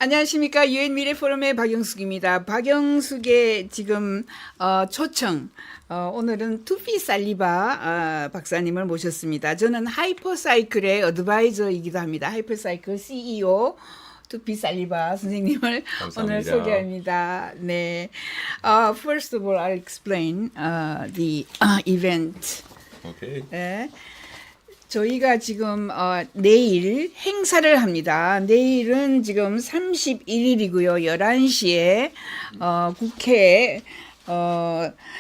안녕하십니까. 유엔 미래 포럼의 박영숙입니다. 박영숙의 지금 초청. 오늘은 투피 살리바 박사님을 모셨습니다. 저는 하이퍼사이클의 어드바이저이기도 합니다. 하이퍼사이클 CEO 투피 살리바 선생님을 감사합니다. 오늘 소개합니다. 네. First of all, I'll explain the event. Okay. 네. 저희가 지금 내일 행사를 합니다. 내일은 지금 31일이고요. 11시에 국회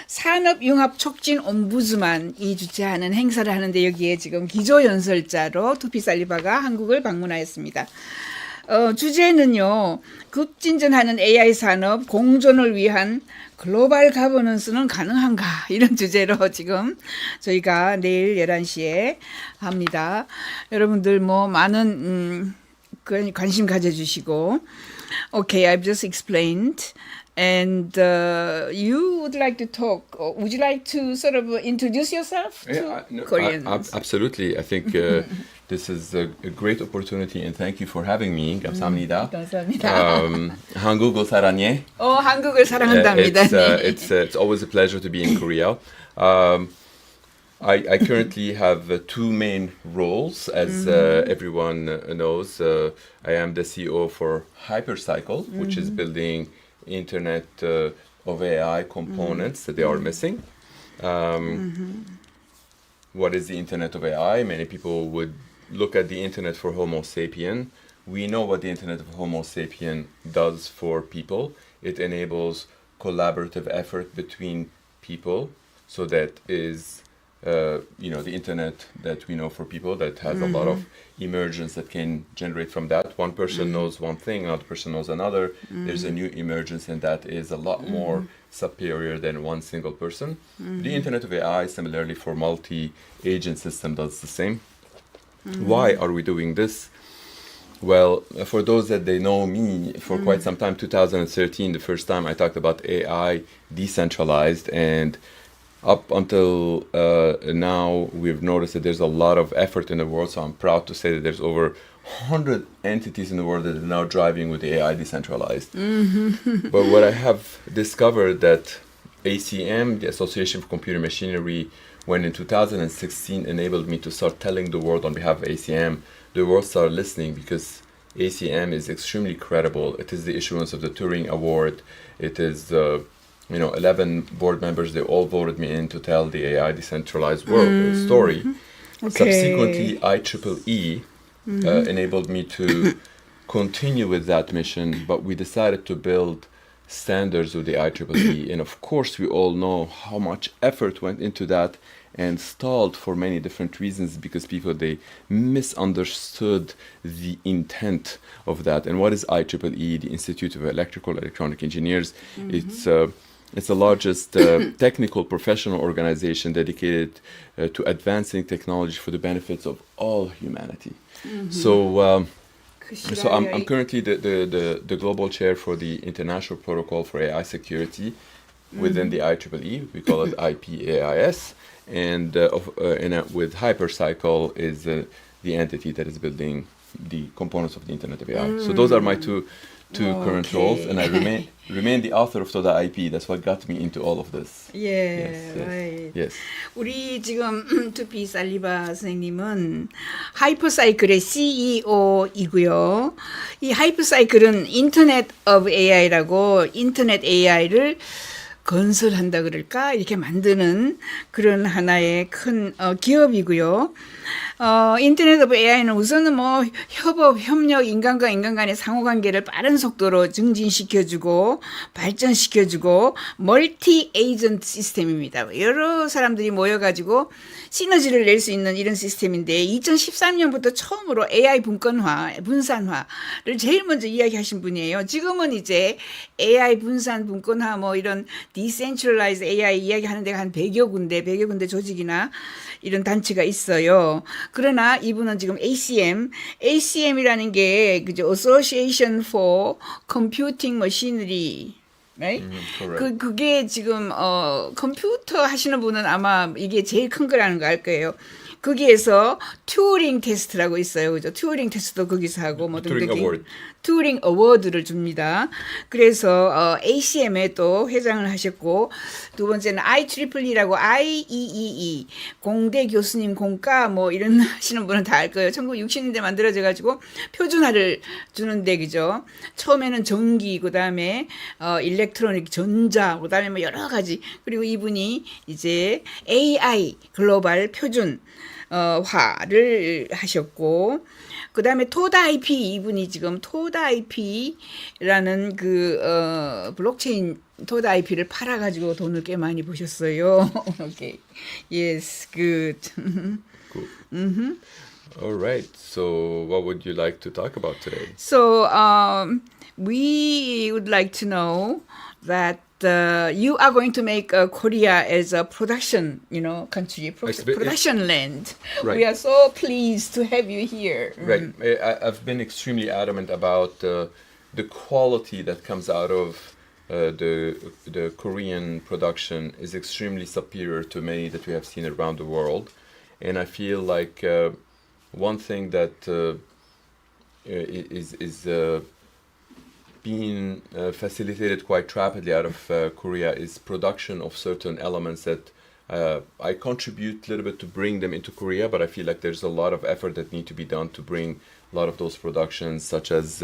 산업융합촉진옴부dsman이 주최하는 행사를 하는데 여기에 지금 기조연설자로 투피 살리바가 한국을 방문하였습니다. 주제는요. 급진전하는 AI 산업 공존을 위한 글로벌 가버넌스는 가능한가 이런 주제로 지금 저희가 내일 11시에 합니다. 여러분들 뭐 많은 관심 가져주시고 Okay, I've just explained. And you would like to talk. Would you like to sort of introduce yourself to Koreans? Absolutely. I think this is a great opportunity, and thank you for having me. 감사합니다. 감사합니다. 한국을 사랑해. 한국을 사랑한답니다. It's always a pleasure to be in Korea. I currently have two main roles, as everyone knows. I am the CEO for Hypercycle, which is building Internet of AI components that they are missing. What is the Internet of AI? Many people would look at the Internet for Homo sapien. We know what the Internet of Homo sapien does for people. It enables collaborative effort between people. So that is, the Internet that we know for people that has a lot of emergence that can generate from that. One person knows one thing, another person knows another. There's a new emergence, and that is a lot more superior than one single person. The Internet of AI, similarly for multi-agent system, does the same. Why are we doing this? Well, for those that they know me for quite some time, 2013, the first time I talked about AI decentralized, and up until now, we've noticed that there's a lot of effort in the world. So I'm proud to say that there's over 100 entities in the world that are now driving with the AI decentralized. But what I have discovered that ACM, the Association for Computer Machinery, when in 2016 enabled me to start telling the world on behalf of ACM, the world started listening because ACM is extremely credible. It is the issuance of the Turing Award. It is 11 board members, they all voted me in to tell the AI decentralized world story. Okay. Subsequently, IEEE enabled me to continue with that mission, but we decided to build standards with the IEEE. And of course, we all know how much effort went into that and stalled for many different reasons because people, they misunderstood the intent of that. And what is IEEE, the Institute of Electrical Electronic Engineers? It's the largest technical professional organization dedicated to advancing technology for the benefits of all humanity. So I'm currently the global chair for the International Protocol for AI Security within the IEEE. We call it IPAIS. And with Hypercycle is the entity that is building the components of the Internet of AI. So those are my two current roles, and I remain the author of Toda IP. That's what got me into all of this. Right. Yes. 우리 지금 투피 살리바 선생님은 하이퍼사이클의 CEO이고요. 이 하이퍼사이클은 인터넷 오브 AI라고 인터넷 AI를 건설한다 그럴까 이렇게 만드는 그런 하나의 큰 기업이고요. 인터넷 오브 AI는 우선은 뭐 협업, 협력, 인간과 인간 간의 상호관계를 빠른 속도로 증진시켜주고 발전시켜주고 멀티 에이전트 시스템입니다. 여러 사람들이 모여가지고 시너지를 낼 수 있는 이런 시스템인데 2013년부터 처음으로 AI 분산화를 제일 먼저 이야기하신 분이에요. 지금은 이제 AI 분산, 분권화 뭐 이런 디센트럴라이즈 AI 이야기하는 데가 한 100여 군데 조직이나 이런 단체가 있어요. 그러나 이분은 지금 ACM이라는 게 그죠? Association for Computing Machinery. Right? 그게 지금 컴퓨터 하시는 분은 아마 이게 제일 큰 거라는 거 알 거예요. 거기에서 튜링 테스트라고 있어요. 그죠? 튜링 테스트도 거기서 하고 뭐 Turing 등등. Award. 튜링 어워드를 줍니다. 그래서 ACM에 또 회장을 하셨고 두 번째는 IEEE라고 IEEE 공대 교수님 공과 뭐 이런 하시는 분은 다 알 거예요. 1960년대 만들어져 가지고 표준화를 주는데 그죠. 처음에는 전기 그다음에 일렉트로닉 전자 그다음에 뭐 여러 가지 그리고 이분이 이제 AI 글로벌 표준 화를 하셨고 그다음에 토다 IP 이분이 지금 토다 IP라는 그 블록체인 토다 IP를 팔아 가지고 돈을 꽤 많이 버셨어요. 오케이. Yes, good. Cool. All right. So, what would you like to talk about today? So, we would like to know that you are going to make Korea as a production, country, production land. Right. We are so pleased to have you here. Right. I've been extremely adamant about the quality that comes out of the Korean production is extremely superior to many that we have seen around the world, and I feel like one thing that is being facilitated quite rapidly out of Korea is production of certain elements that I contribute a little bit to bring them into Korea, but I feel like there's a lot of effort that need to be done to bring a lot of those productions, such as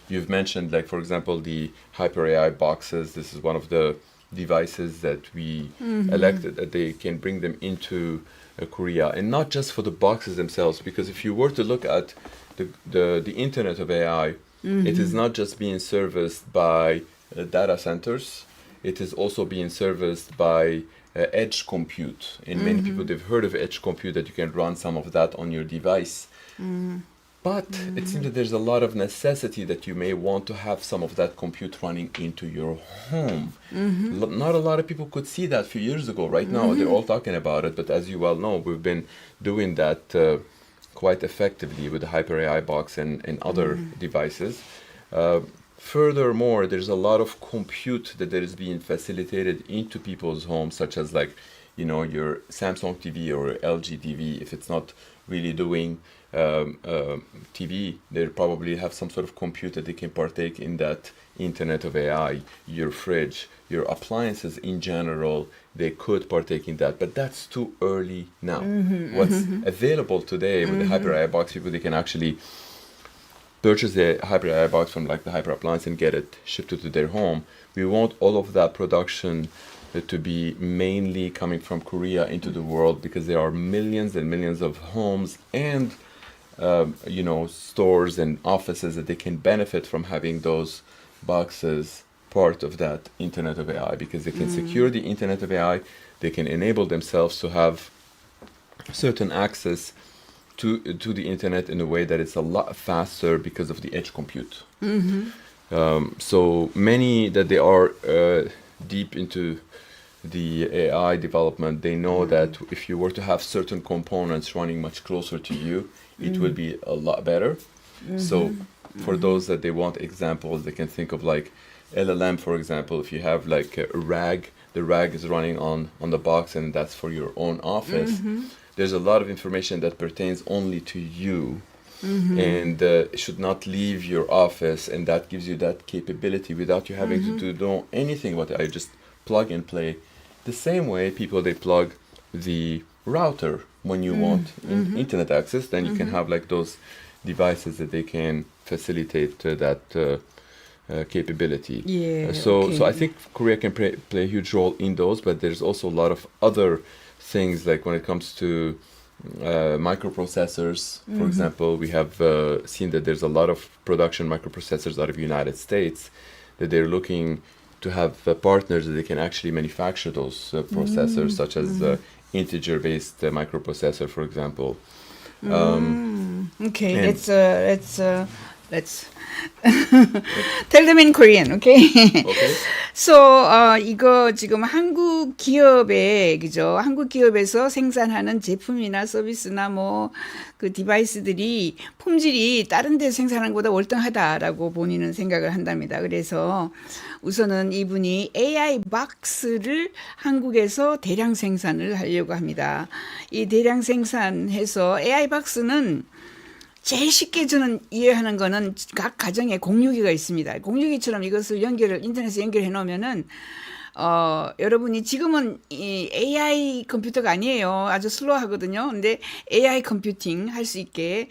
you've mentioned, like for example, the Hyper AI boxes. This is one of the devices that we elected that they can bring them into Korea, and not just for the boxes themselves, because if you were to look at the Internet of AI, it is not just being serviced by data centers, it is also being serviced by edge compute. And many people, they've heard of edge compute, that you can run some of that on your device. But it seems that there's a lot of necessity that you may want to have some of that compute running into your home. Not a lot of people could see that a few years ago. Right now, they're all talking about it. But as you well know, we've been doing that quite effectively with the Hyper AI box and other devices. Furthermore, there's a lot of compute that is being facilitated into people's homes, such as like, your Samsung TV or LG TV. If it's not really doing TV, they probably have some sort of compute that they can partake in that Internet of AI. Your fridge, your appliances in general, they could partake in that, but that's too early now. What's available today with the Hyper AI box, people, they can actually purchase the Hyper AI box from like the Hyper Appliance and get it shipped to their home. We want all of that production to be mainly coming from Korea into the world, because there are millions and millions of homes and stores and offices that they can benefit from having those boxes part of that Internet of AI, because they can secure the Internet of AI, they can enable themselves to have certain access to the internet in a way that it's a lot faster because of the edge compute. So many that they are deep into the AI development, they know that if you were to have certain components running much closer to you, it will be a lot better. So for those that they want examples, they can think of like LLM, for example. If you have like a RAG, the RAG is running on the box, and that's for your own office. There's a lot of information that pertains only to you, and should not leave your office, and that gives you that capability without you having to do anything with it. I just plug and play. The same way people, they plug the router when you want internet access, then you can have like those devices that they can facilitate that capability. So I think Korea can play a huge role in those, but there's also a lot of other things, like when it comes to microprocessors, for example. We have seen that there's a lot of production microprocessors out of the United States that they're looking to have partners that they can actually manufacture those processors, such as integer-based microprocessor, for example. Okay, let's tell them in Korean, okay? Okay. So 이거 지금 한국 기업에 그죠? 한국 기업에서 생산하는 제품이나 서비스나 뭐 그 디바이스들이 품질이 다른 데 생산하는 것보다 월등하다라고 본인은 생각을 한답니다. 그래서 우선은 이분이 AI 박스를 한국에서 대량 생산을 하려고 합니다. 이 대량 생산해서 AI 박스는 제일 쉽게 저는 이해하는 거는 각 가정에 공유기가 있습니다. 공유기처럼 이것을 인터넷에 연결해 놓으면은 여러분이 지금은 이 AI 컴퓨터가 아니에요. 아주 슬로우하거든요. 근데 AI 컴퓨팅 할 수 있게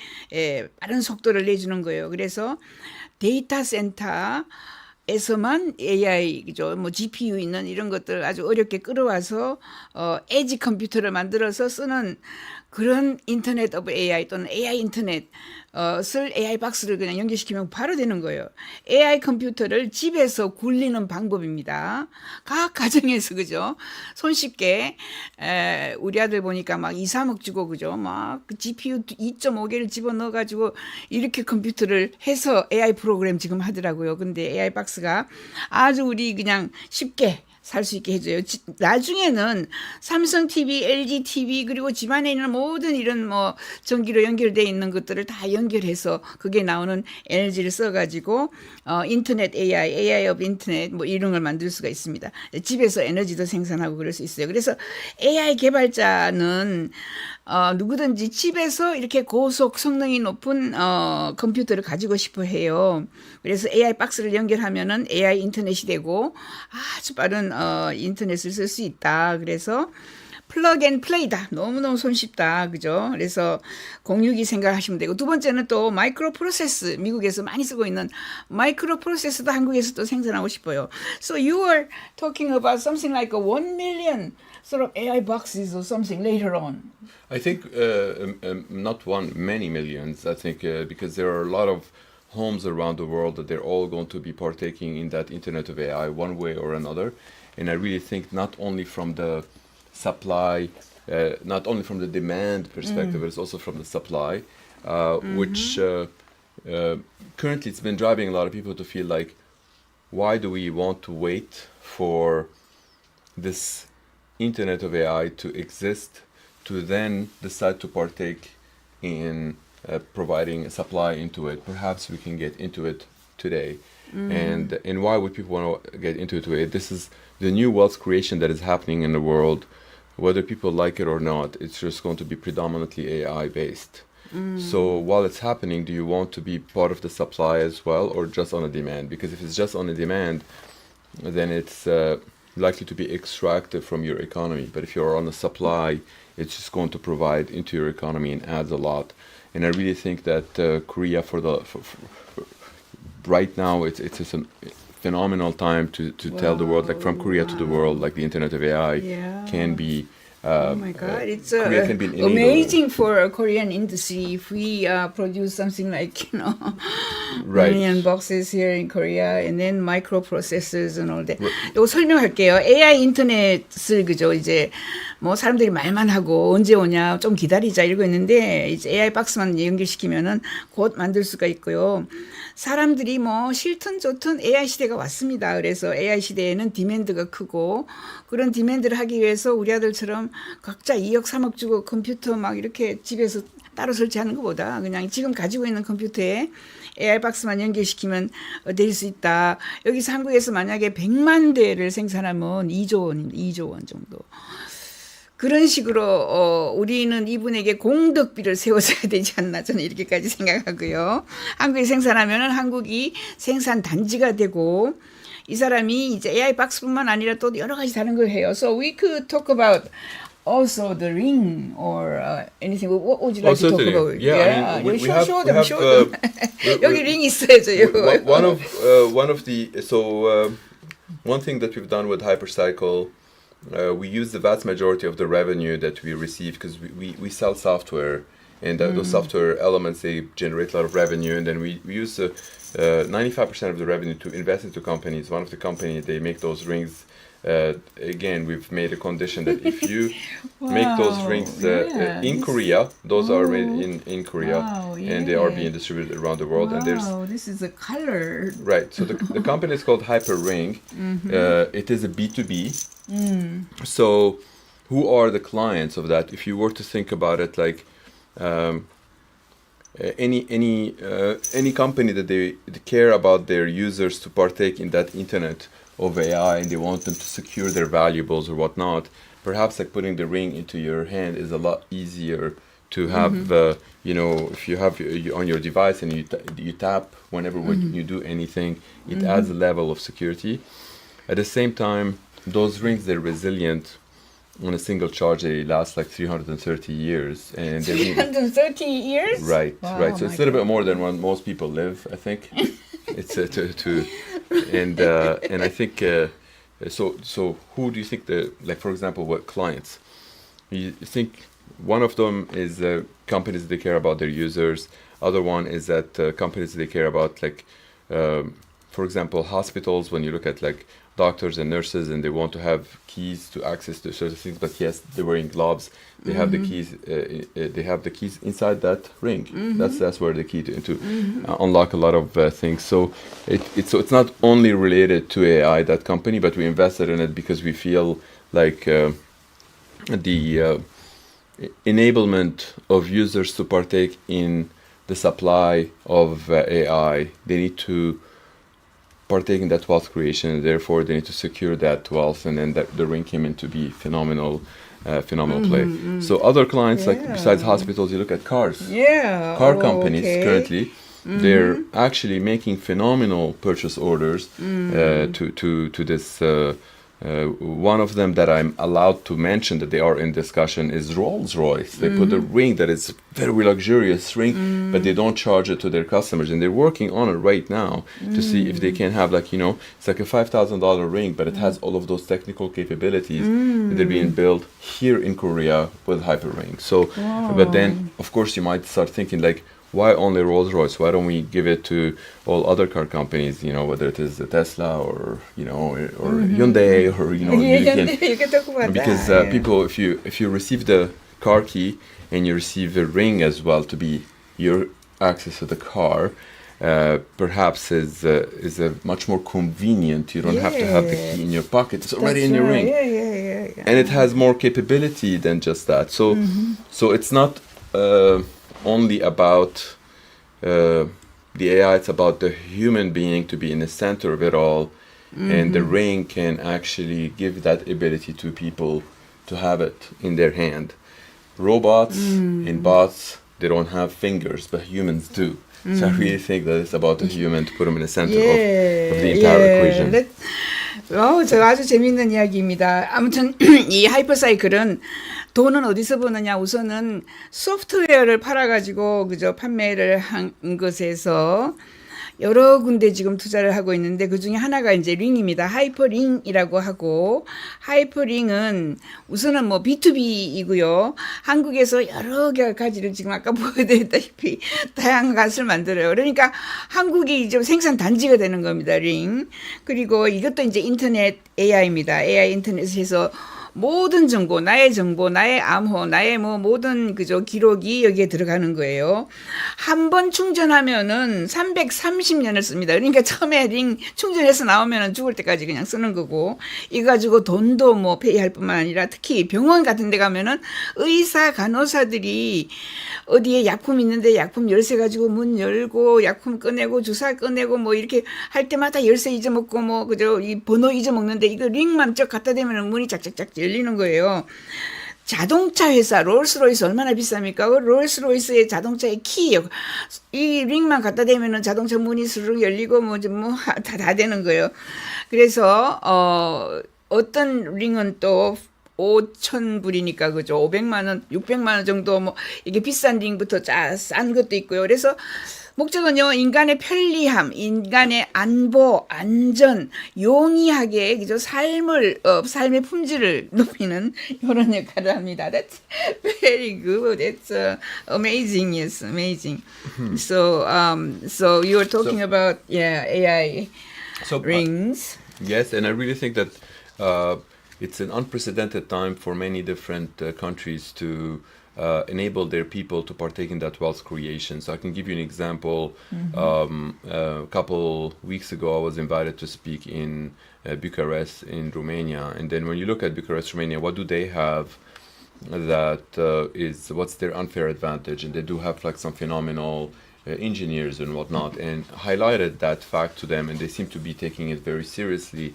빠른 속도를 내주는 거예요. 그래서 데이터 센터에서만 AI, 그죠? 뭐 GPU 있는 이런 것들 아주 어렵게 끌어와서 에지 컴퓨터를 만들어서 쓰는 그런 인터넷 오브 AI 또는 AI 인터넷을 AI 박스를 그냥 연결시키면 바로 되는 거예요. AI 컴퓨터를 집에서 굴리는 방법입니다. 각 가정에서 그죠? 손쉽게 우리 아들 보니까 막 2, 3억 주고 그죠? 막 GPU 2.5개를 집어넣어 가지고 이렇게 컴퓨터를 해서 AI 프로그램 지금 하더라고요. 근데 AI 박스가 아주 우리 그냥 쉽게 살 수 있게 해줘요. 나중에는 삼성 TV, LG TV 그리고 집안에 있는 모든 이런 뭐 전기로 연결되어 있는 것들을 다 연결해서 그게 나오는 에너지를 써가지고 인터넷 AI of 인터넷 뭐 이런 걸 만들 수가 있습니다. 집에서 에너지도 생산하고 그럴 수 있어요. 그래서 AI 개발자는 누구든지 집에서 이렇게 고속 성능이 높은 컴퓨터를 가지고 싶어 해요. 그래서 AI 박스를 연결하면은 AI 인터넷이 되고 아주 빠른 인터넷을 쓸 수 있다. 그래서 플러그 앤 플레이다. 너무너무 손쉽다. 그죠? 그래서 공유기 생각하시면 되고 두 번째는 또 마이크로 프로세스 미국에서 많이 쓰고 있는 마이크로 프로세스도 한국에서 또 생산하고 싶어요. So you are talking about something like a 1 million sort of AI boxes or something later on. I think not one, many millions. I think because there are a lot of homes around the world that they're all going to be partaking in that Internet of AI one way or another. And I really think not only from the supply, not only from the demand perspective, but it's also from the supply, which currently it's been driving a lot of people to feel like, why do we want to wait for this Internet of AI to exist to then decide to partake in providing a supply into it? Perhaps we can get into it today. And why would people want to get into it today? This is the new wealth creation that is happening in the world. Whether people like it or not, it's just going to be predominantly AI based. So while it's happening, do you want to be part of the supply as well, or just on a demand? Because if it's just on a demand, then it's likely to be extracted from your economy. But if you're on a supply, it's just going to provide into your economy and adds a lot. And I really think that Korea, for right now, it's a phenomenal time to tell the world, like from Korea to the world, like the Internet of AI can be. Oh my God! It's Korea can be an enabler. amazing for a Korean industry if we produce something like Right. million boxes here in Korea, and then microprocessors and all that. 이거 설명할게요. AI 인터넷을 그죠 이제 뭐 사람들이 말만 하고 언제 오냐 좀 기다리자 이러고 있는데 이제 AI 박스만 연결시키면은 곧 만들 수가 있고요. 사람들이 뭐 싫든 좋든 AI 시대가 왔습니다. 그래서 AI 시대에는 디맨드가 크고 그런 디맨드를 하기 위해서 우리 아들처럼 각자 2억 3억 주고 컴퓨터 막 이렇게 집에서 따로 설치하는 것보다 그냥 지금 가지고 있는 컴퓨터에 AI 박스만 연결시키면 될 수 있다. 여기서 한국에서 만약에 100만 대를 생산하면 2조 원입니다. 2조 원 정도. 그런 식으로 우리는 이분에게 공덕비를 세워줘야 되지 않나 저는 이렇게까지 생각하고요. 한국이 생산하면은 한국이 생산 단지가 되고 이 사람이 이제 AI 박스뿐만 아니라 또 여러 가지 다른 걸 해요. So we could talk about also the ring or anything. What would you like to talk certainly. about? Yeah, I mean, we have- show we them, have, show them. 여기 ring 있어야죠. One of the one thing that we've done with Hypercycle, we use the vast majority of the revenue that we receive because we sell software, and those software elements, they generate a lot of revenue, and then we use 95% of the revenue to invest into companies. One of the companies, they make those rings. Again, we've made a condition that if you make those rings in Korea, those are made in Korea, and they are being distributed around the world. And there's this is a color. right. So the company is called Hyper Ring. It is a B2B. So who are the clients of that? If you were to think about it, like any company that they care about their users to partake in that Internet of AI and they want them to secure their valuables or whatnot, perhaps like putting the ring into your hand is a lot easier to have, if you have on your device and you tap whenever when you do anything, it adds a level of security. At the same time, those rings, they're resilient. On a single charge, they last like 330 years, and they really, 330 years? right. Wow, So my it's a little bit more than when most people live, I think. It's and I think so. Who do you think for example, what clients? You think one of them is companies, they care about their users. Other one is that companies, they care about for example, hospitals. When you look at like doctors and nurses, and they want to have keys to access to certain things, but yes, they're wearing gloves. They have the keys. They have the keys inside that ring. That's where the key to unlock a lot of things. So it's not only related to AI, that company, but we invested in it because we feel like the enablement of users to partake in the supply of AI, they need to partake in that wealth creation. Therefore, they need to secure that wealth, and then the ring came in to be phenomenal play. So other clients, like besides hospitals, you look at cars. Car companies currently, they're actually making phenomenal purchase orders to this. One of them that I'm allowed to mention that they are in discussion is Rolls-Royce. They put a ring that is very luxurious ring, but they don't charge it to their customers, and they're working on it right now to see if they can have it's like a $5,000 ring, but it has all of those technical capabilities. They're being built here in Korea with Hyperring. So, but then of course you might start thinking like, why only Rolls-Royce? Why don't we give it to all other car companies? Whether it is the Tesla or or Hyundai or you can talk about because that. people, if you receive the car key and you receive a ring as well to be your access to the car, perhaps is a much more convenient. You don't have to have the key in your pocket; it's already in your ring, and it has more capability than just that. So it's not only about the AI, it's about the human being to be in the center of it all, and the ring can actually give that ability to people to have it in their hand. Robots and bots, they don't have fingers, but humans do. So I really think that it's about the human, to put them in the center of the entire equation. 저 아주 재밌는 이야기입니다. 아무튼 이 하이퍼사이클은 돈은 어디서 버느냐? 우선은 소프트웨어를 팔아가지고 판매를 한 것에서 여러 군데 지금 투자를 하고 있는데 그 중에 하나가 이제 링입니다. 하이퍼링이라고 하고, 하이퍼링은 우선은 뭐 B2B이고요. 한국에서 여러 가지를 지금 아까 보여드렸다시피 다양한 것을 만들어요. 그러니까 한국이 이제 생산 단지가 되는 겁니다. 링. 그리고 이것도 이제 인터넷 AI입니다. AI 인터넷에서 모든 정보, 나의 암호, 나의 모든 기록이 여기에 들어가는 거예요. 한 번 충전하면은 330년을 씁니다. 그러니까 처음에 링 충전해서 나오면은 죽을 때까지 그냥 쓰는 거고, 이거 가지고 돈도 페이할 뿐만 아니라 특히 병원 같은 데 가면은 의사, 간호사들이 어디에 약품 있는데 약품 열쇠 가지고 문 열고 약품 꺼내고 주사 꺼내고 이렇게 할 때마다 열쇠 잊어먹고 이 번호 잊어먹는데 이거 링만 쩍 갖다 대면 문이 짝짝짝 열리는 거예요. 자동차 회사 롤스로이스 얼마나 비쌉니까? 그 롤스로이스의 자동차의 키, 이 링만 갖다 대면은 자동차 문이 스르륵 열리고 다 되는 거예요. 그래서 어떤 링은 또 5,000불이니까 그죠? 500만 원, 600만 원 정도 이게 비싼 링부터 싼 것도 있고요. 그래서 목적은요, 인간의 편리함, 인간의 안보, 안전, 용이하게 그죠? 삶의 품질을 높이는 이런 역할을 합니다. That's very good. It's amazing. Yes, amazing. So you were talking about AI rings. Yes, and I really think that it's an unprecedented time for many different countries to enable their people to partake in that wealth creation. So I can give you an example. A couple weeks ago, I was invited to speak in Bucharest in Romania. And then when you look at Bucharest, Romania, what do they have that what's their unfair advantage? And they do have some phenomenal engineers and whatnot, and highlighted that fact to them, and they seem to be taking it very seriously,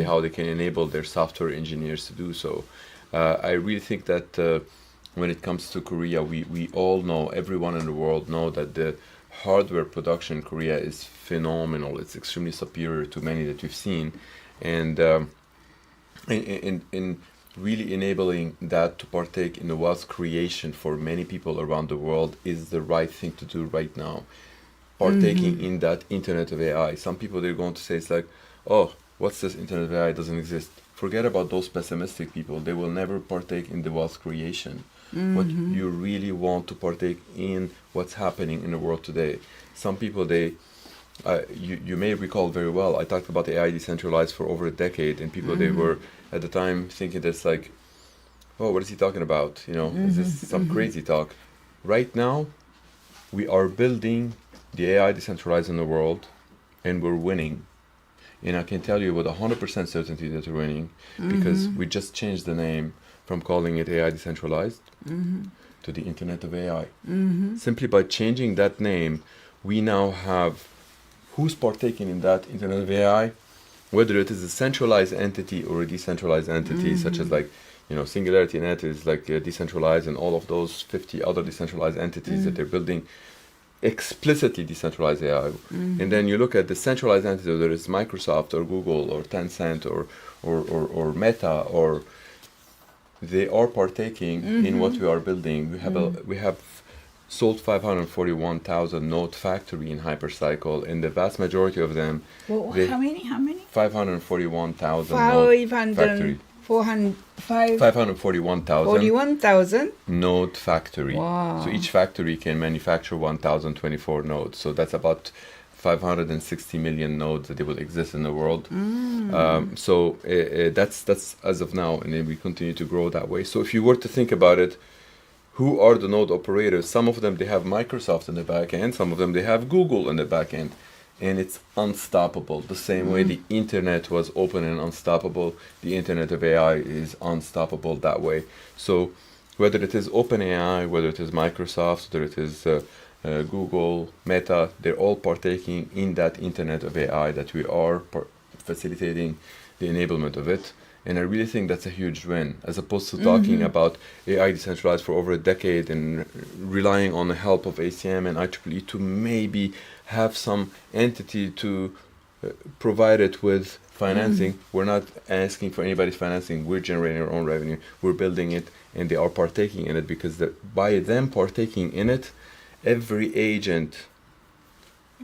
how they can enable their software engineers to do so. I really think that when it comes to Korea, we all know, everyone in the world know that the hardware production in Korea is phenomenal. It's extremely superior to many that we've seen, and in really enabling that to partake in the wealth creation for many people around the world is the right thing to do right now. Partaking in that Internet of AI. Some people, they're going to say it's like, oh, what's this Internet of AI? It doesn't exist. Forget about those pessimistic people. They will never partake in the wealth creation. What you really want to partake in what's happening in the world today. Some people, you may recall very well, I talked about AI decentralized for over a decade, and people, they were at the time thinking that's like, oh, what is he talking about? You know, is this some crazy talk? Right now, we are building the AI decentralized in the world, and we're winning. And I can tell you with 100% certainty that we're winning, because we just changed the name from calling it AI decentralized to the Internet of AI. Simply by changing that name, we now have who's partaking in that Internet of AI, whether it is a centralized entity or a decentralized entity, such as like, you know, Singularity Net is like decentralized, and all of those 50 other decentralized entities that they're building explicitly decentralized AI. And then you look at the centralized entities, whether it's Microsoft or Google or Tencent or Meta, or they are partaking in what we are building. We have sold 541,000 node factory in Hypercycle, and the vast majority of them, Well, they- how many? 541,000 node factory. 541,000 41,000. node factory. Wow. So each factory can manufacture 1,024 nodes. So that's about 560 million nodes that they will exist in the world. That's as of now, and then we continue to grow that way. So if you were to think about it, who are the node operators? Some of them, they have Microsoft in the back end. Some of them, they have Google in the back end. And it's unstoppable. The same way the internet was open and unstoppable, the Internet of AI is unstoppable that way. So whether it is OpenAI, whether it is Microsoft, whether it is Google, Meta, they're all partaking in that Internet of AI that we are facilitating the enablement of it. And I really think that's a huge win, as opposed to talking about AI decentralized for over a decade and relying on the help of ACM and IEEE to maybe have some entity to provide it with financing. We're not asking for anybody's financing. We're generating our own revenue. We're building it, and they are partaking in it, because by them partaking in it, every agent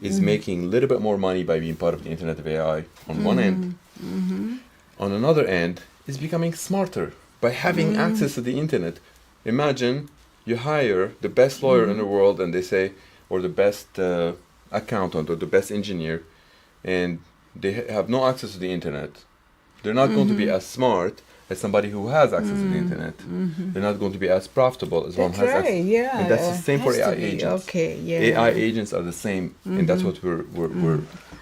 is making a little bit more money by being part of the Internet of AI on one end. On another end, is becoming smarter by having access to the internet. Imagine you hire the best lawyer in the world, and they say, or the best accountant or the best engineer, and they have no access to the internet. They're not going to be as smart as somebody who has access to the internet. They're not going to be as profitable as one That's who has right. access. Yeah. And that's the same for has to AI be. agents. Okay. Yeah. AI agents are the same, and that's what we're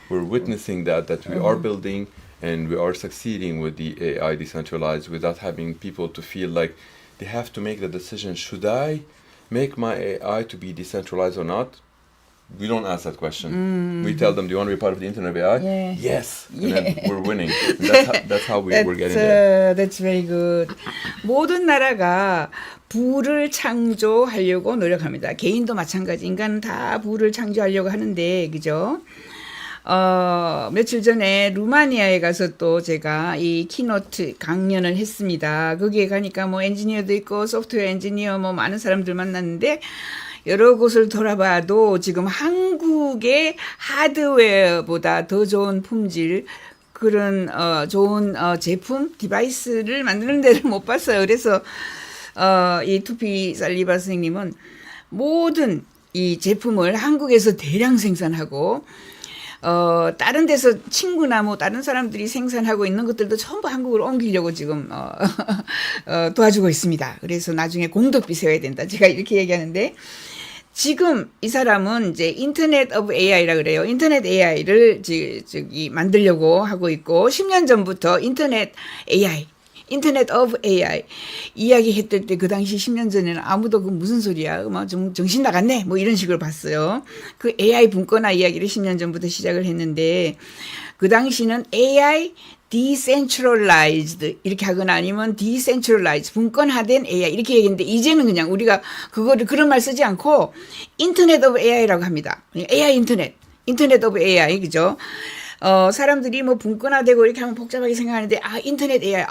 witnessing, that we are building, and we are succeeding with the AI decentralized without having people to feel like they have to make the decision, should I make my AI to be decentralized or not? We don't ask that question. We tell them, do you want to be part of the Internet of AI? Yeah. Yes. And then we're winning. And that's how we're getting there. That's very good. 모든 나라가 부를 창조하려고 노력합니다. 개인도 마찬가지. 인간은 다 부를 창조하려고 하는데, 그죠? 며칠 전에 루마니아에 가서 또 제가 이 키노트 강연을 했습니다. 거기에 가니까 뭐 엔지니어도 있고 소프트웨어 엔지니어 뭐 많은 사람들 만났는데, 여러 곳을 돌아봐도 지금 한국의 하드웨어보다 더 좋은 품질, 그런 좋은 제품, 디바이스를 만드는 데를 못 봤어요. 그래서 이 투피 살리바 선생님은 모든 이 제품을 한국에서 대량 생산하고, 다른 데서 친구나 뭐 다른 사람들이 생산하고 있는 것들도 전부 한국으로 옮기려고 지금 도와주고 있습니다. 그래서 나중에 공덕비 세워야 된다. 제가 이렇게 얘기하는데, 지금 이 사람은 이제 인터넷 오브 AI라 그래요. 인터넷 AI를 저기 만들려고 하고 있고, 10년 전부터 인터넷 AI, 인터넷 오브 AI 이야기했을 때, 그 당시 10년 전에는 아무도 그 무슨 소리야, 뭐 정신 나갔네, 뭐 이런 식으로 봤어요. 그 AI 분권화 이야기를 10년 전부터 시작을 했는데, 그 당시는 AI decentralized 이렇게 하거나 아니면 decentralized 분권화된 AI 이렇게 얘기했는데 이제는 그냥 우리가 그거를 그런 말 쓰지 않고 인터넷 오브 AI라고 합니다. AI 인터넷 오브 AI 그죠? 사람들이 뭐 분권화되고 이렇게 하면 복잡하게 생각하는데 인터넷 AI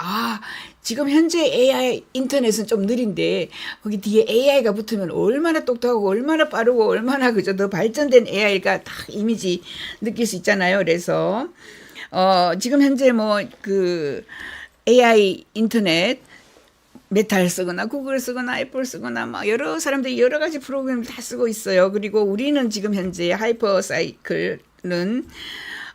지금 현재 AI 인터넷은 좀 느린데 거기 뒤에 AI가 붙으면 얼마나 똑똑하고 얼마나 빠르고 얼마나 그죠? 더 발전된 AI가 딱 이미지 느낄 수 있잖아요. 그래서 지금 현재 뭐 그 AI 인터넷 메타를 쓰거나 구글 쓰거나 애플 쓰거나 막 여러 사람들이 여러 가지 프로그램을 다 쓰고 있어요. 그리고 우리는 지금 현재 하이퍼사이클은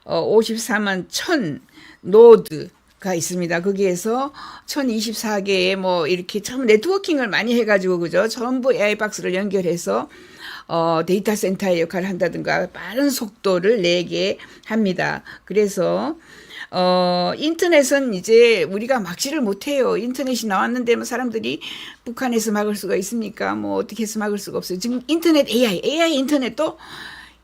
54만 1000 노드가 있습니다. 거기에서 1024개의 뭐 이렇게 참 네트워킹을 많이 해가지고 그죠? 전부 AI 박스를 연결해서 데이터 센터의 역할을 한다든가 빠른 속도를 내게 합니다. 그래서 인터넷은 이제 우리가 막지를 못해요. 인터넷이 나왔는데 뭐 사람들이 북한에서 막을 수가 있습니까? 뭐 어떻게 해서 막을 수가 없어요. 지금 인터넷 AI 인터넷도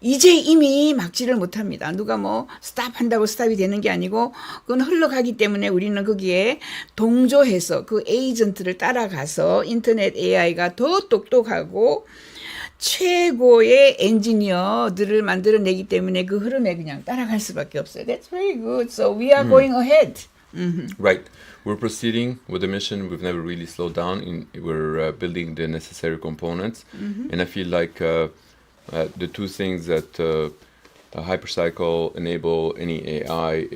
이제 이미 막지를 못합니다. 누가 뭐 스탑한다고 스탑이 되는 게 아니고 그건 흘러가기 때문에 우리는 거기에 동조해서 그 에이전트를 따라가서 인터넷 AI가 더 똑똑하고 최고의 엔지니어들을 만들어내기 때문에 그 흐름에 그냥 따라갈 수밖에 없어요. That's very good. So we are going ahead. Right. We're proceeding with the mission. We've never really slowed down. We're building the necessary components. And I feel like the two things that Hypercycle enable any AI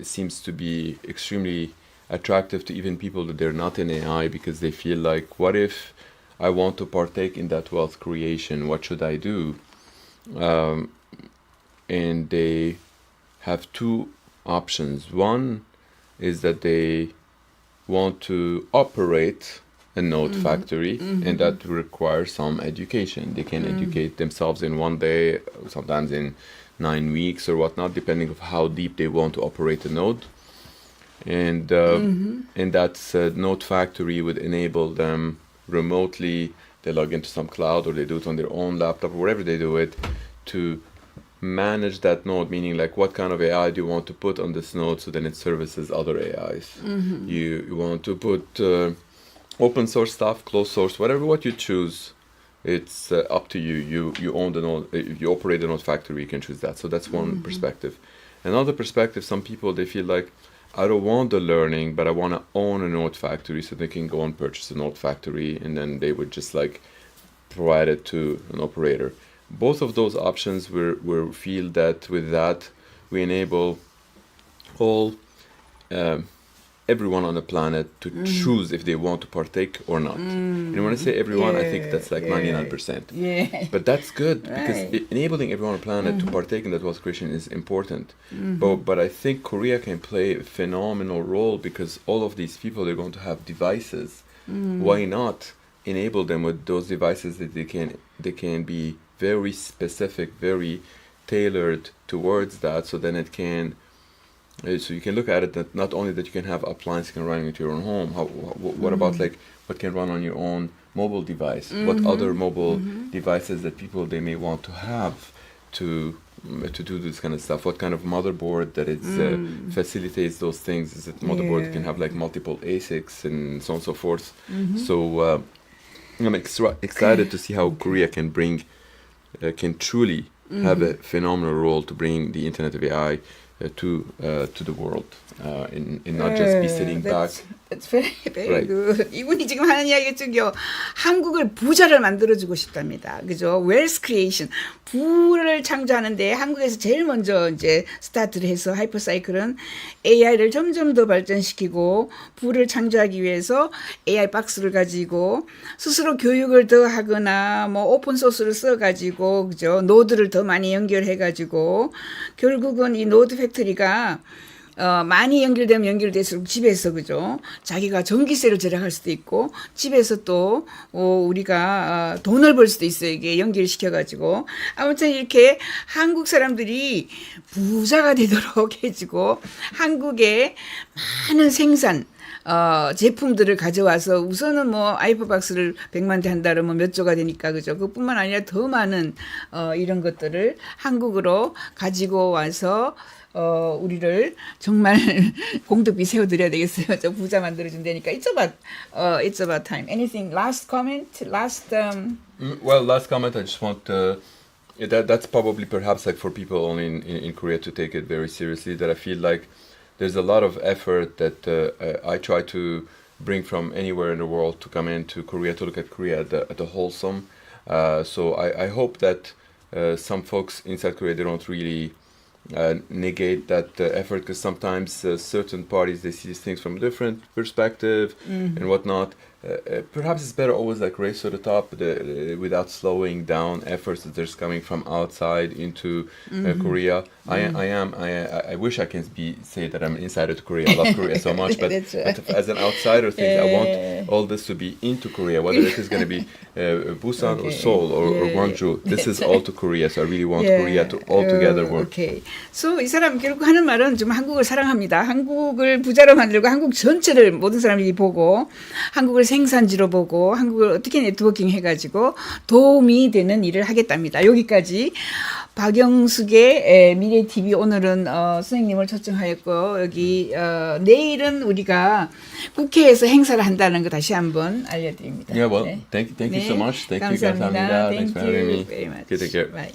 seems to be extremely attractive to even people that they're not in AI because they feel like, what if I want to partake in that wealth creation? What should I do? And they have two options. One is that they want to operate a node factory, and that requires some education. They can educate themselves in one day, sometimes in 9 weeks or whatnot, depending on how deep they want to operate a node. And that node factory would enable them remotely. They log into some cloud or they do it on their own laptop or wherever they do it to manage that node, meaning like what kind of AI do you want to put on this node so then it services other AIs. You want to put open source stuff, closed source, what you choose, it's up to you. You own the node. If you operate the node factory, you can choose that. So that's one perspective. Another perspective, some people, they feel like, I don't want the learning, but I want to own a node factory, so they can go and purchase a node factory, and then they would just like provide it to an operator. Both of those options, we feel that with that, we enable all everyone on the planet to choose if they want to partake or not. And when I say everyone, I think that's like 99%. Yeah. But that's good because Right. enabling everyone on the planet to partake in that wealth creation is important. But I think Korea can play a phenomenal role because all of these people, they're going to have devices. Why not enable them with those devices that they can be very specific, very tailored towards that, so then it can. So you can look at it that not only that you can have appliances can run into your own home. What about like what can run on your own mobile device? What other mobile devices that people they may want to have to do this kind of stuff? What kind of motherboard that it facilitates those things? Is it motherboard that can have like multiple ASICs and so on and so forth? So I'm excited to see how Korea can bring can truly have a phenomenal role to bring the Internet of AI to the world, and not just be sitting back. That's very, very Right. good. 이분이 지금 하는 이야기가 저기요, 한국을 부자를 만들어주고 싶답니다. 그죠? Wealth creation. 부를 창조하는데 한국에서 제일 먼저 이제 스타트를 해서 하이퍼사이클은 AI를 점점 더 발전시키고 부를 창조하기 위해서 AI 박스를 가지고 스스로 교육을 더 하거나 뭐 오픈소스를 써가지고 그죠? 노드를 더 많이 연결해가지고 결국은 이 노드 팩토리가 많이 연결되면 연결될수록 집에서 그죠? 자기가 전기세를 절약할 수도 있고 집에서 또 우리가 돈을 벌 수도 있어요. 이게 연결시켜가지고 아무튼 이렇게 한국 사람들이 부자가 되도록 해주고 한국의 많은 생산 제품들을 가져와서 우선은 뭐 아이퍼박스를 100만 대 한다 그러면 몇 조가 되니까 그죠? 그뿐만 아니라 더 많은 이런 것들을 한국으로 가지고 와서 우리를 정말 공덕비 세워드려야 되겠어요. 저 부자 만들어준다니까. It's about time. Anything? Last comment? Last Well, last comment. I just want that's probably perhaps like for people only in Korea to take it very seriously. That I feel like there's a lot of effort that I try to bring from anywhere in the world to come into Korea to look at Korea at the wholesome. So I hope that some folks inside Korea, they don't really negate that effort, because sometimes certain parties, they see these things from a different perspective and whatnot. Perhaps it's better always like race to the top without slowing down efforts that there's coming from outside into Korea. I wish I can say that I'm an insider to Korea. I love Korea so much, but, That's right. but as an outsider, things, I want all this to be into Korea, whether it is going to be Busan or Seoul or Gwangju. This is all to Korea, so I really want Korea to all together work. Okay. So 이 사람 결국 하는 말은 좀 한국을 사랑합니다. 한국을 부자로 만들고 한국 전체를 모든 사람들이 보고 한국을 생산지로 보고 한국을 어떻게 네트워킹 해가지고 도움이 되는 일을 하겠답니다. 여기까지 박영숙의 미래 TV 오늘은 선생님을 초청하였고 여기 내일은 우리가 국회에서 행사를 한다는 거 다시 한번 알려드립니다. Yeah, well, 네. thank you so much. Thank you, 감사합니다. 감사합니다. Thanks for Thank having you me. very much. Okay, take care. Bye.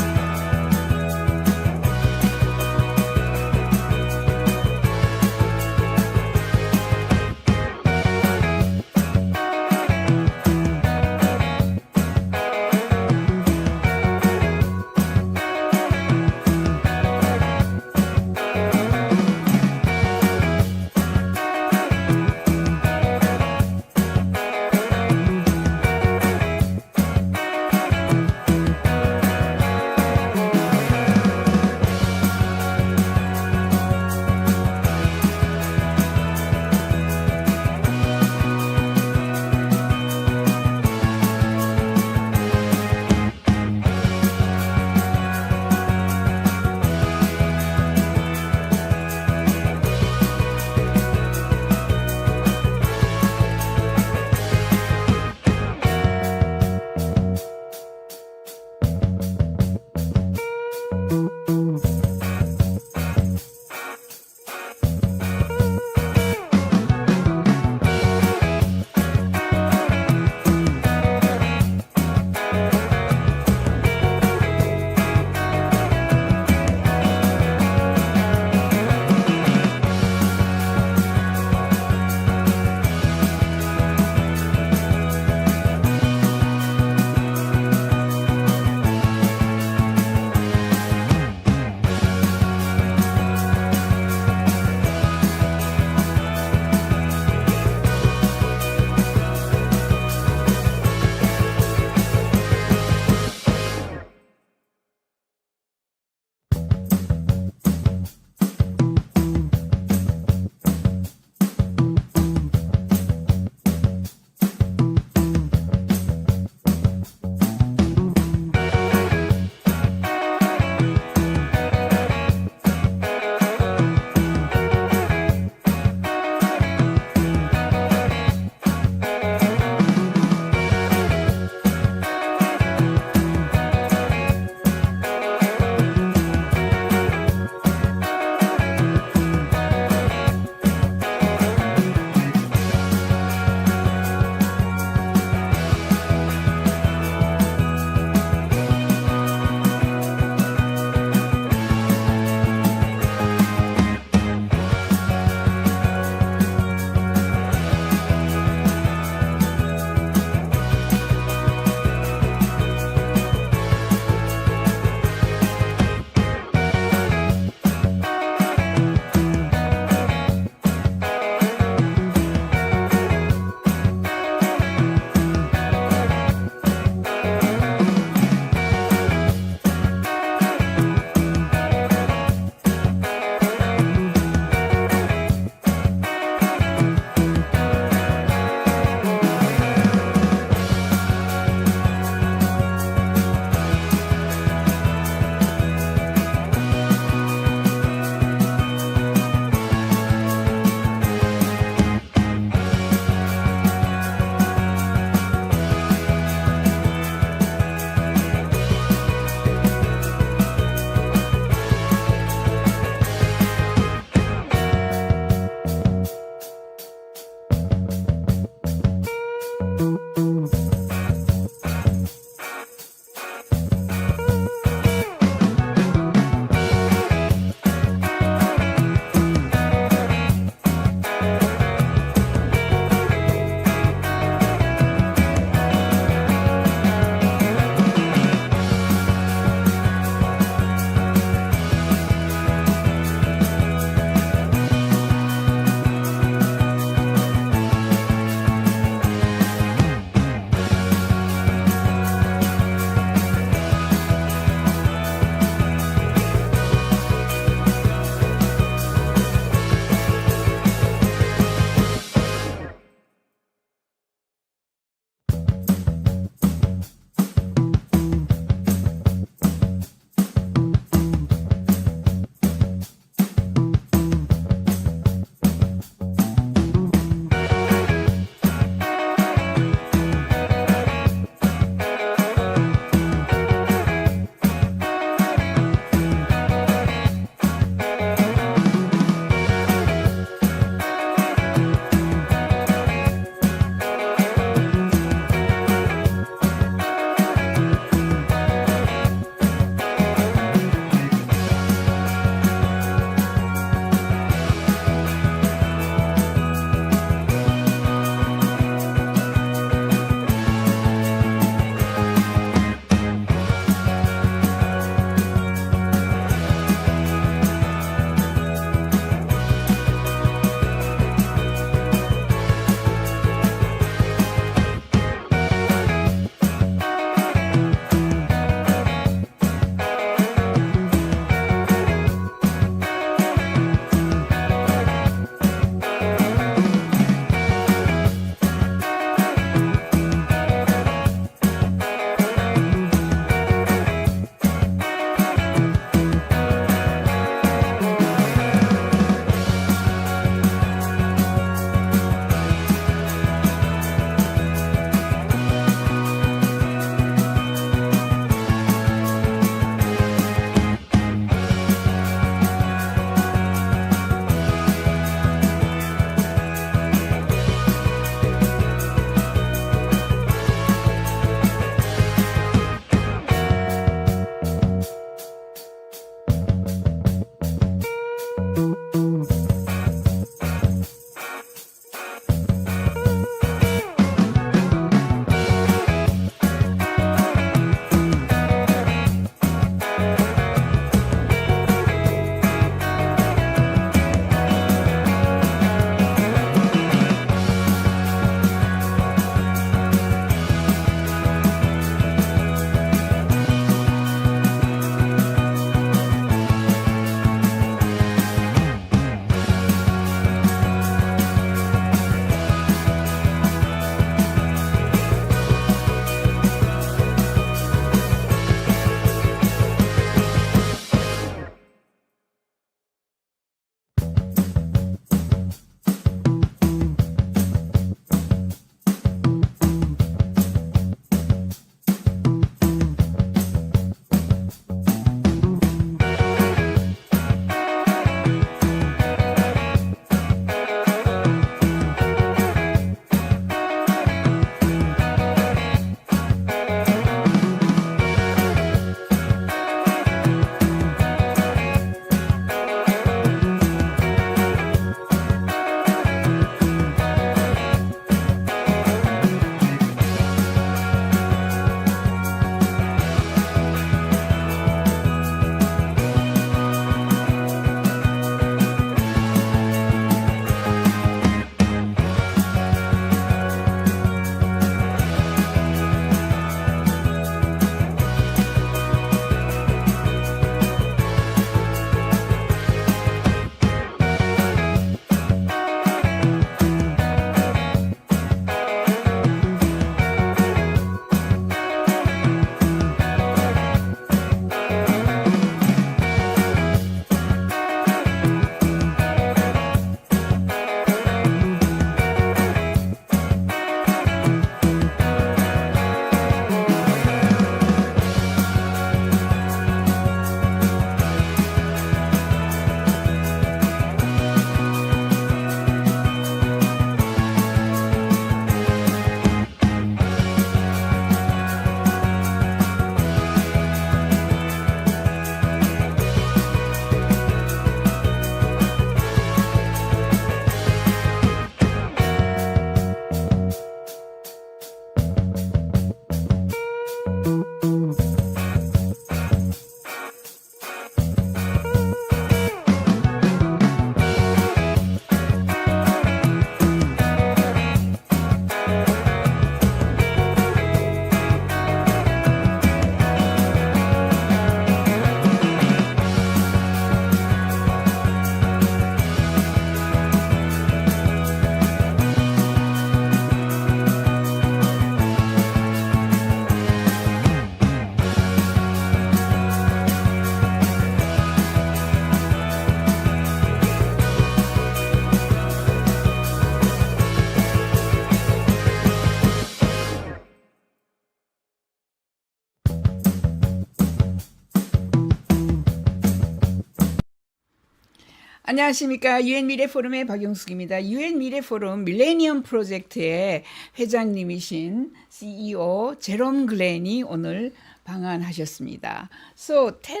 안녕하십니까. 유엔 미래 포럼의 박용숙입니다. 유엔 미래 포럼 밀레니엄 프로젝트의 회장님이신 CEO 제롬 글렌이 오늘 방한하셨습니다. So tell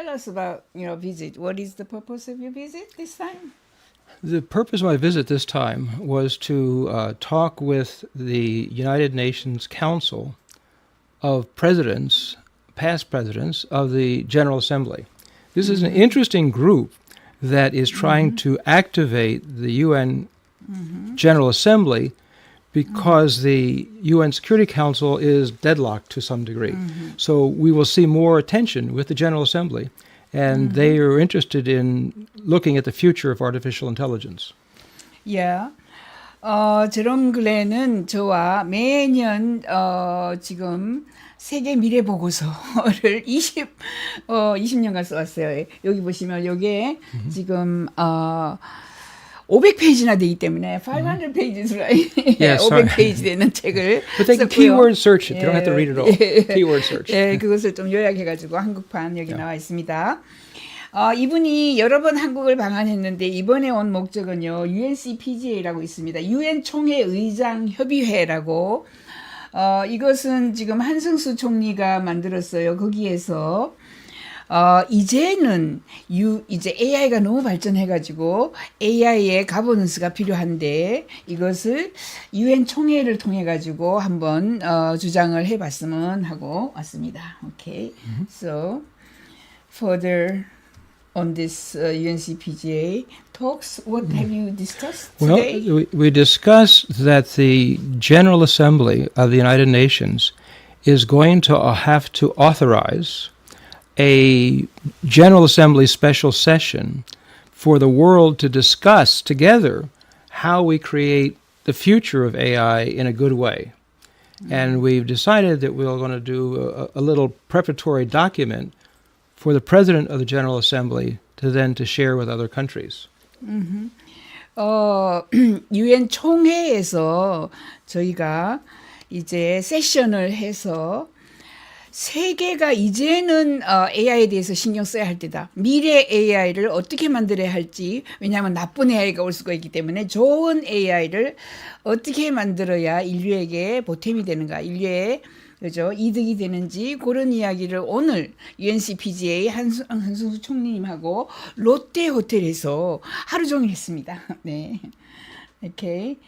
us about your visit. What is the purpose of your visit this time? The purpose of my visit this time was to talk with the United Nations Council of Presidents, past presidents of the General Assembly. This is an interesting group that is trying to activate the UN General Assembly because the UN Security Council is deadlocked to some degree. So we will see more attention with the General Assembly, and they are interested in looking at the future of artificial intelligence. Yeah. 제롬 글렌은 저와 매년 지금 세계 미래 보고서를 20년간 써왔어요. 여기 보시면 요게 지금 500페이지나 되기 때문에 500 pages, right? Yeah, sorry. 500페이지 되는 책을 But they can 썼고요. keyword search it. They don't have to read it all. Keyword search. 예, 그것을 좀 요약해가지고 한국판 여기 나와 있습니다. 이분이 여러 번 한국을 방한했는데 이번에 온 목적은요, UNCPGA라고 있습니다. UN 총회 의장 협의회라고. 이것은 지금 한승수 총리가 만들었어요. 거기에서 이제는 이제 AI가 너무 발전해가지고 AI의 가버넌스가 필요한데 이것을 UN 총회를 통해 가지고 한번 주장을 해봤으면 하고 왔습니다. Okay, so further on this UNCPGA talks, what have you discussed today? Well, we discussed that the General Assembly of the United Nations is going to have to authorize a General Assembly special session for the world to discuss together how we create the future of AI in a good way. And we've decided that we're going to do a little preparatory document for the President of the General Assembly to then to share with other countries. UN 총회에서 저희가 이제 세션을 해서 세계가 이제는 AI에 대해서 신경 써야 할 때다. 미래 AI를 어떻게 만들어야 할지, 왜냐하면 나쁜 AI가 올 수가 있기 때문에 좋은 AI를 어떻게 만들어야 인류에게 보탬이 되는가, 인류에 그죠? 이득이 되는지 그런 이야기를 오늘 UNCPGA 한승수 총리님하고 롯데 호텔에서 하루 종일 했습니다. 네. Okay.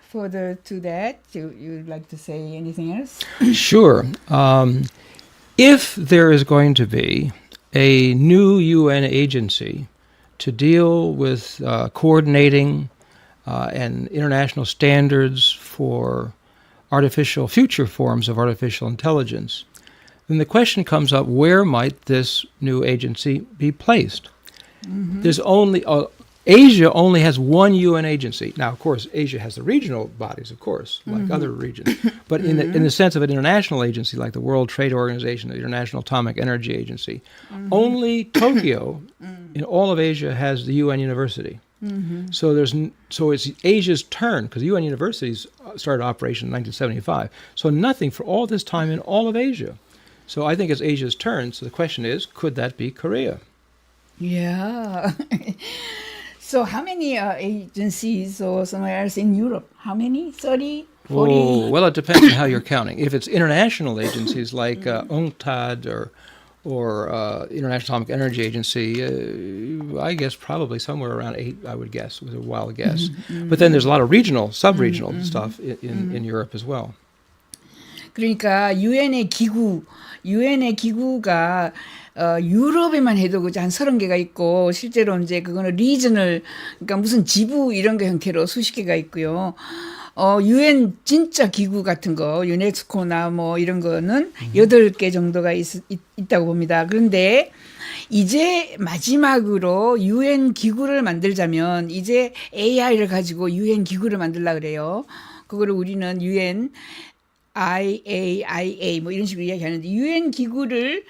Further to that, you'd like to say anything else? Sure. If there is going to be a new UN agency to deal with coordinating and international standards for future forms of artificial intelligence, then the question comes up, where might this new agency be placed? There's only Asia only has one UN agency. Now, of course, Asia has the regional bodies, of course, like other regions. But in the sense of an international agency, like the World Trade Organization, the International Atomic Energy Agency, only Tokyo in all of Asia has the UN University. So it's Asia's turn, because the UN universities started operation in 1975. So nothing for all this time in all of Asia. So I think it's Asia's turn. So the question is, could that be Korea? Yeah. So how many agencies or somewhere else in Europe? How many? 30, 40? Oh, well, it depends on how you're counting. If it's international agencies like UNCTAD or International Atomic Energy Agency, I guess probably somewhere around 8, I would guess, with a wild guess. But then there's a lot of regional, sub-regional stuff in Europe as well. 그러니까 유엔의 기구가 유럽에만 해도 그저 한 30개가 있고 실제로 이제 그거는 리저널, 그러니까 무슨 지부 이런 거 형태로 수십 개가 있고요. 유엔 진짜 기구 같은 거, 유네스코나 뭐 이런 거는 8개 정도가 있다고 봅니다. 그런데 이제 마지막으로 유엔 기구를 만들자면 이제 AI를 가지고 유엔 기구를 만들려고 그래요. 그거를 우리는 유엔 IAIA 뭐 이런 식으로 이야기하는데 유엔 기구를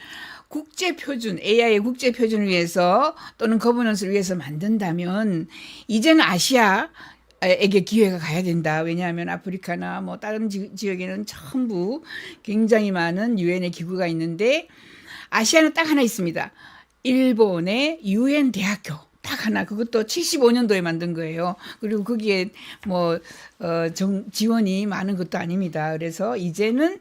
국제 표준, AI의 국제 표준을 위해서 또는 거버넌스를 위해서 만든다면 이제는 아시아에게 기회가 가야 된다. 왜냐하면 아프리카나 뭐 다른 지역에는 전부 굉장히 많은 유엔의 기구가 있는데 아시아는 딱 하나 있습니다. 일본의 유엔 대학교. 딱 하나 그것도 75년도에 만든 거예요. 그리고 거기에 뭐 지원이 많은 것도 아닙니다. 그래서 이제는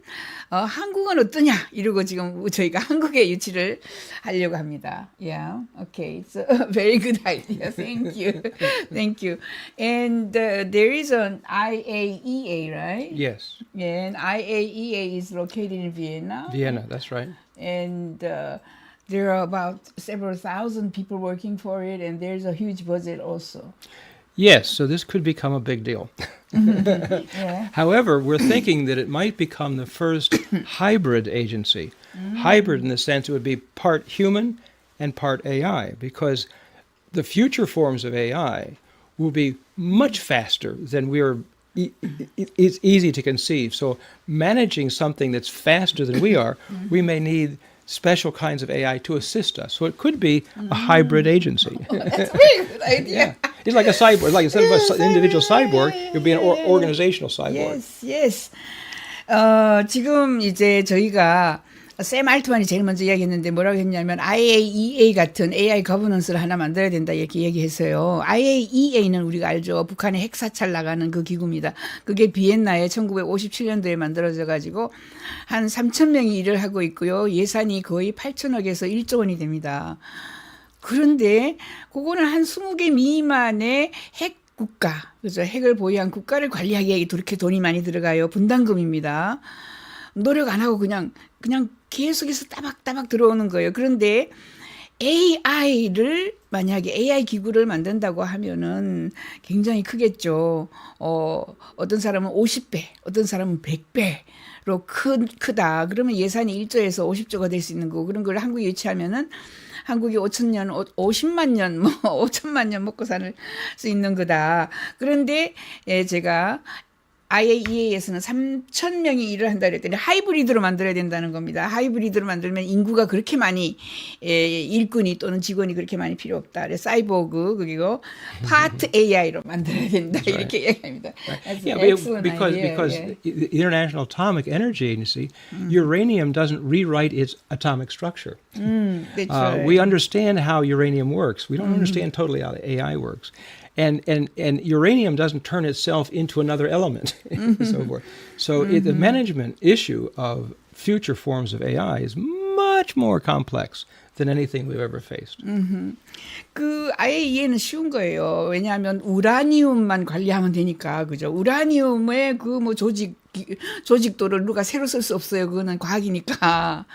한국은 어떠냐 이러고 지금 저희가 한국에 유치를 하려고 합니다. Yeah, okay, it's a very good idea. Thank you, thank you. And there is an IAEA, right? Yes, And IAEA is located in Vienna. Vienna, that's right. And there are about several thousand people working for it, and there's a huge budget also. Yes, so this could become a big deal. Yeah. However, we're thinking that it might become the first hybrid agency. Hybrid in the sense it would be part human and part AI, because the future forms of AI will be much faster than it's easy to conceive. So managing something that's faster than we are, we may need special kinds of AI to assist us. So it could be a hybrid agency. That's a very good idea. Yeah. It's like a cyborg. Like instead of an individual cyborg, it would be an organizational cyborg. Yes, yes. 지금 이제 저희가 샘 알트만이 제일 먼저 이야기했는데 뭐라고 했냐면 IAEA 같은 AI 거버넌스를 하나 만들어야 된다 이렇게 얘기했어요. IAEA는 우리가 알죠. 북한의 핵사찰 나가는 그 기구입니다. 그게 비엔나에 1957년도에 만들어져 가지고 한 3,000명이 일을 하고 있고요. 예산이 거의 8천억에서 1조 원이 됩니다. 그런데 그거는 한 20개 미만의 핵 국가, 그죠? 핵을 보유한 국가를 관리하기에 그렇게 돈이 많이 들어가요. 분담금입니다. 노력 안 하고 그냥 계속해서 따박따박 들어오는 거예요. 그런데 AI를 만약에 AI 기구를 만든다고 하면은 굉장히 크겠죠. 어떤 사람은 50배, 어떤 사람은 100배로 크다. 그러면 예산이 1조에서 50조가 될 수 있는 거고 그런 걸 한국에 유치하면은 한국이 5,000년, 50만 년, 5천만 년 먹고 살 수 있는 거다. 그런데 제가 IAEA에서는 3,000명이 일을 한다 그랬더니 하이브리드로 만들어야 된다는 겁니다. 하이브리드로 만들면 인구가 그렇게 많이 일꾼이 또는 직원이 그렇게 많이 필요 없다. 그래서 사이보그 그리고 파트 AI로 만들어야 된다 이렇게 얘기합니다. Yeah, because the International Atomic Energy Agency, uranium doesn't rewrite its atomic structure. That's right. We understand how uranium works. We don't understand totally how the AI works. And uranium doesn't turn itself into another element, and so forth. So the management issue of future forms of AI is much more complex than anything we've ever faced. 그 아예 이해는 쉬운 거예요. 왜냐하면 우라니움만 관리하면 되니까 그죠. 우라니움의 그 뭐 조직도를 누가 새로 쓸 수 없어요. 그거는 과학이니까.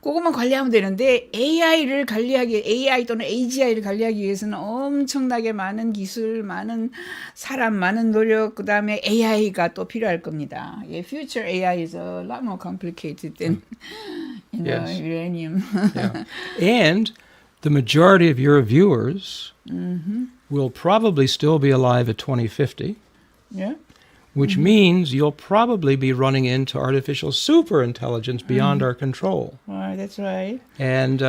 그것만 관리하면 되는데 AI를 관리하기 AI 또는 AGI를 관리하기 위해서는 엄청나게 많은 기술, 많은 사람, 많은 노력, 그다음에 AI가 또 필요할 겁니다. Future AI is a lot more complicated than Yes. uranium. Yeah. And the majority of your viewers will probably still be alive at 2050. Yeah. Which means you'll probably be running into artificial superintelligence beyond our control. That's right. And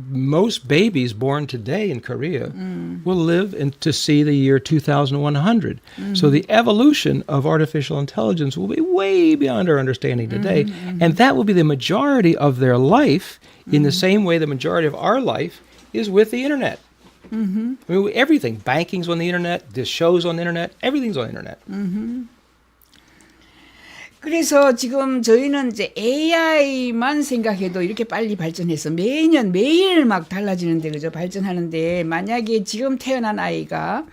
most babies born today in Korea will live to see the year 2100. So the evolution of artificial intelligence will be way beyond our understanding today. And that will be the majority of their life in the same way the majority of our life is with the internet. I mean, everything, banking's on the internet, the show's on the internet, everything's on the internet. 그래서 지금 저희는 이제 AI만 생각해도 이렇게 빨리 발전해서 매년 매일 막 달라지는데 그죠? 발전하는데 만약에 지금 태어난 아이가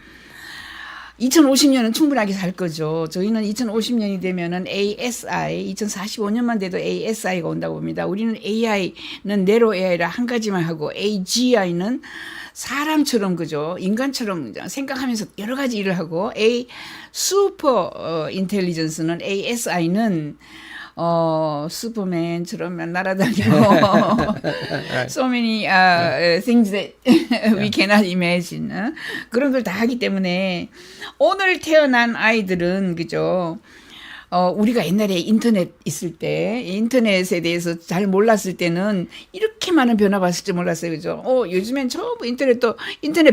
2050년은 충분하게 살 거죠. 저희는 2050년이 되면은 ASI, 2045년만 돼도 ASI가 온다고 봅니다. 우리는 AI는 네로 AI라 한 가지만 하고 AGI는 사람처럼 그죠? 인간처럼 생각하면서 여러 가지 일을 하고 슈퍼 인텔리전스는 ASI는 슈퍼맨처럼 날아다니고 so many things that we cannot imagine 그런 걸 다 하기 때문에 오늘 태어난 아이들은 그죠? 우리가 옛날에 인터넷 있을 때, 인터넷에 대해서 잘 몰랐을 때는 이렇게 많은 변화 봤을 줄 몰랐어요. 그죠? 요즘엔 전부 인터넷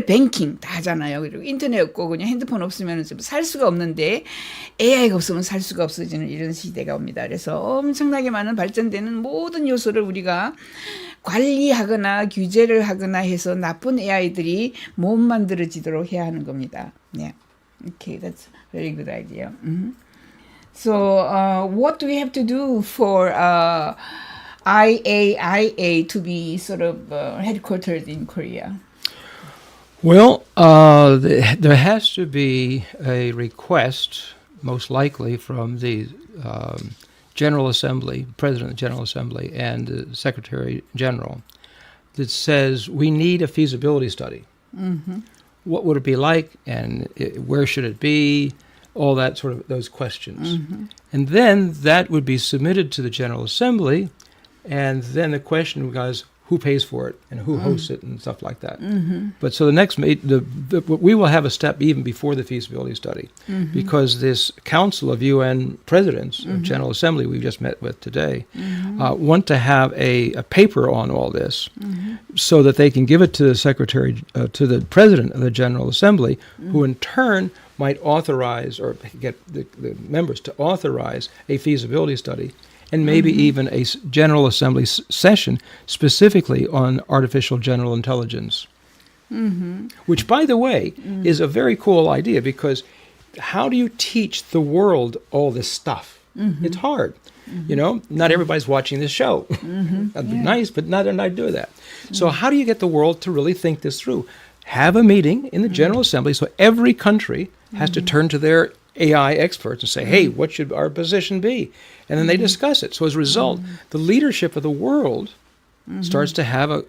뱅킹 다 하잖아요. 그리고 인터넷 없고 그냥 핸드폰 없으면 살 수가 없는데, AI가 없으면 살 수가 없어지는 이런 시대가 옵니다. 그래서 엄청나게 많은 발전되는 모든 요소를 우리가 관리하거나 규제를 하거나 해서 나쁜 AI들이 못 만들어지도록 해야 하는 겁니다. Yeah. Okay, that's a very good idea. So, what do we have to do for IAIA to be sort of headquartered in Korea? Well, there has to be a request, most likely from the General Assembly, President of the General Assembly, and the Secretary General, that says we need a feasibility study. What would it be like, and where should it be? All that sort of those questions. And then that would be submitted to the General Assembly, and then the question was who pays for it and who hosts it and stuff like that. But so the next, we will have a step even before the feasibility study, because this Council of UN Presidents of General Assembly we just met with today want to have a paper on all this, so that they can give it to the Secretary, to the President of the General Assembly, who in turn might authorize or get the members to authorize a feasibility study, and maybe even a General Assembly session specifically on artificial general intelligence. Which, by the way, is a very cool idea, because how do you teach the world all this stuff? It's hard. You know, not everybody's watching this show. That'd be nice, but they're not doing that. So how do you get the world to really think this through? Have a meeting in the General Assembly, so every country has to turn to their AI experts and say, hey, what should our position be? And then they discuss it. So as a result, the leadership of the world starts to have a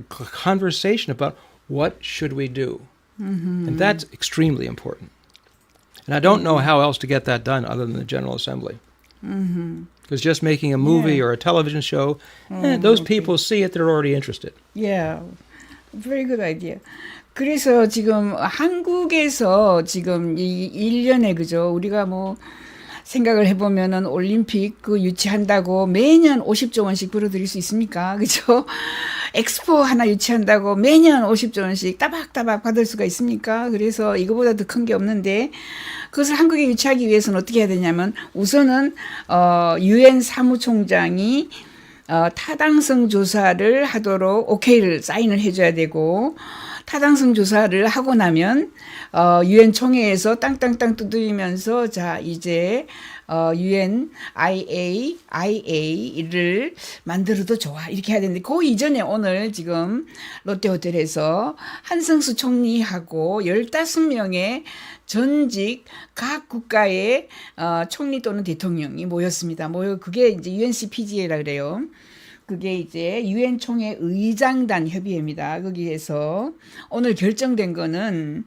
conversation about what should we do. And that's extremely important. And I don't know how else to get that done other than the General Assembly. Because just making a movie or a television show, those people see it, they're already interested. Yeah, very good idea. 그래서 지금 한국에서 지금 이 1년에 그죠? 우리가 뭐 생각을 해보면은 올림픽 그 유치한다고 매년 50조 원씩 벌어들일 수 있습니까? 그죠? 엑스포 하나 유치한다고 매년 50조 원씩 따박따박 받을 수가 있습니까? 그래서 이거보다 더 큰 게 없는데, 그것을 한국에 유치하기 위해서는 어떻게 해야 되냐면, 우선은 UN 사무총장이 타당성 조사를 하도록 오케이를 사인을 해줘야 되고, 타당성 조사를 하고 나면 UN 총회에서 땅땅땅 두드리면서 자 이제 UN IAIA를 만들어도 좋아 이렇게 해야 되는데, 그 이전에 오늘 지금 롯데호텔에서 한승수 총리하고 15명의 전직 각 국가의 총리 또는 대통령이 모였습니다. 그게 이제 UNCPGA라 그래요. 그게 이제 유엔 총회 의장단 협의회입니다. 거기에서 오늘 결정된 거는,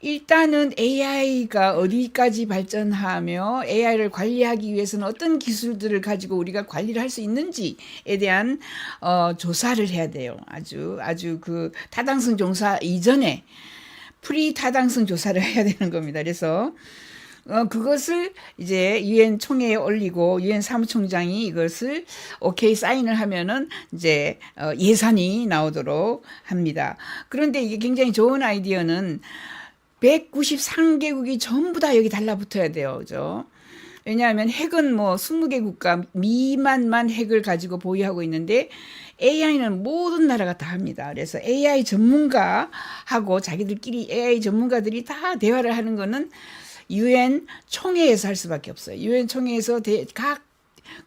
일단은 AI가 어디까지 발전하며 AI를 관리하기 위해서는 어떤 기술들을 가지고 우리가 관리를 할 수 있는지에 대한 조사를 해야 돼요. 아주 그 타당성 조사 이전에 프리 타당성 조사를 해야 되는 겁니다. 그래서 그것을 이제 유엔 총회에 올리고 유엔 사무총장이 이것을 오케이 사인을 하면은 이제 예산이 나오도록 합니다. 그런데 이게 굉장히 좋은 아이디어는 193개국이 전부 다 여기 달라붙어야 돼요. 그죠? 왜냐하면 핵은 뭐 20개 국가 미만만 핵을 가지고 보유하고 있는데, AI는 모든 나라가 다 합니다. 그래서 AI 전문가하고 자기들끼리 AI 전문가들이 다 대화를 하는 거는 유엔 총회에서 할 수밖에 없어요. 유엔 총회에서 각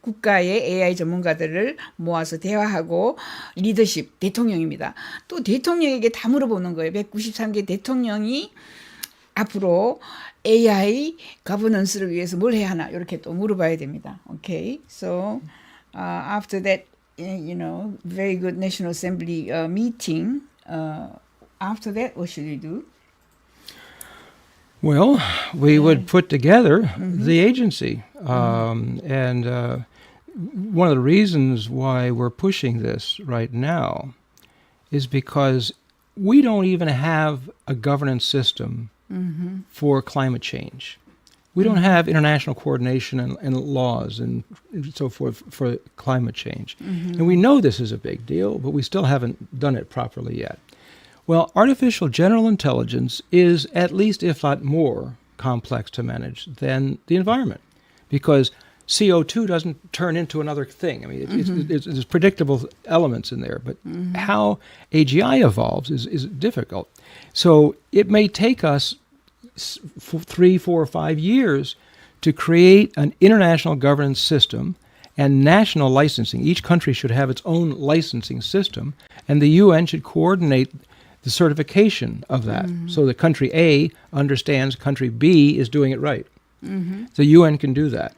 국가의 AI 전문가들을 모아서 대화하고, 리더십, 대통령입니다. 또 대통령에게 다 물어보는 거예요. 193개 대통령이 앞으로 AI 거버넌스를 위해서 뭘 해야 하나 이렇게 또 물어봐야 됩니다. Okay, so after that, very good National Assembly meeting. After that, what should we do? Well, we would put together the agency. And one of the reasons why we're pushing this right now is because we don't even have a governance system for climate change. We don't have international coordination and laws and so forth for climate change. And we know this is a big deal, but we still haven't done it properly yet. Well, artificial general intelligence is at least, if not more, complex to manage than the environment, because CO2 doesn't turn into another thing. I mean, there's predictable elements in there, but how AGI evolves is difficult. So it may take us 3, 4, 5 years to create an international governance system and national licensing. Each country should have its own licensing system, and the UN should coordinate the certification of that so that country A understands country B is doing it right. The UN can do that.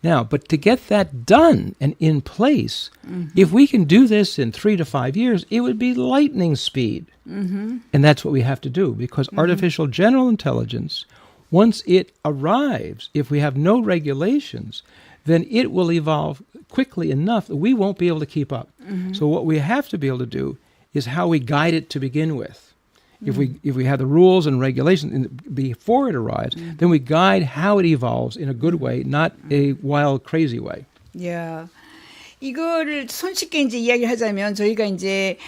Now, but to get that done and in place, if we can do this in 3 to 5 years, it would be lightning speed. And that's what we have to do, because artificial general intelligence, once it arrives, if we have no regulations, then it will evolve quickly enough that we won't be able to keep up. So what we have to be able to do is how we guide it to begin with. If we have the rules and regulations before it arrives, then we guide how it evolves in a good way, not a wild, crazy way. Yeah. 이거를 손쉽게 이제 이야기를 하자면 저희가 이제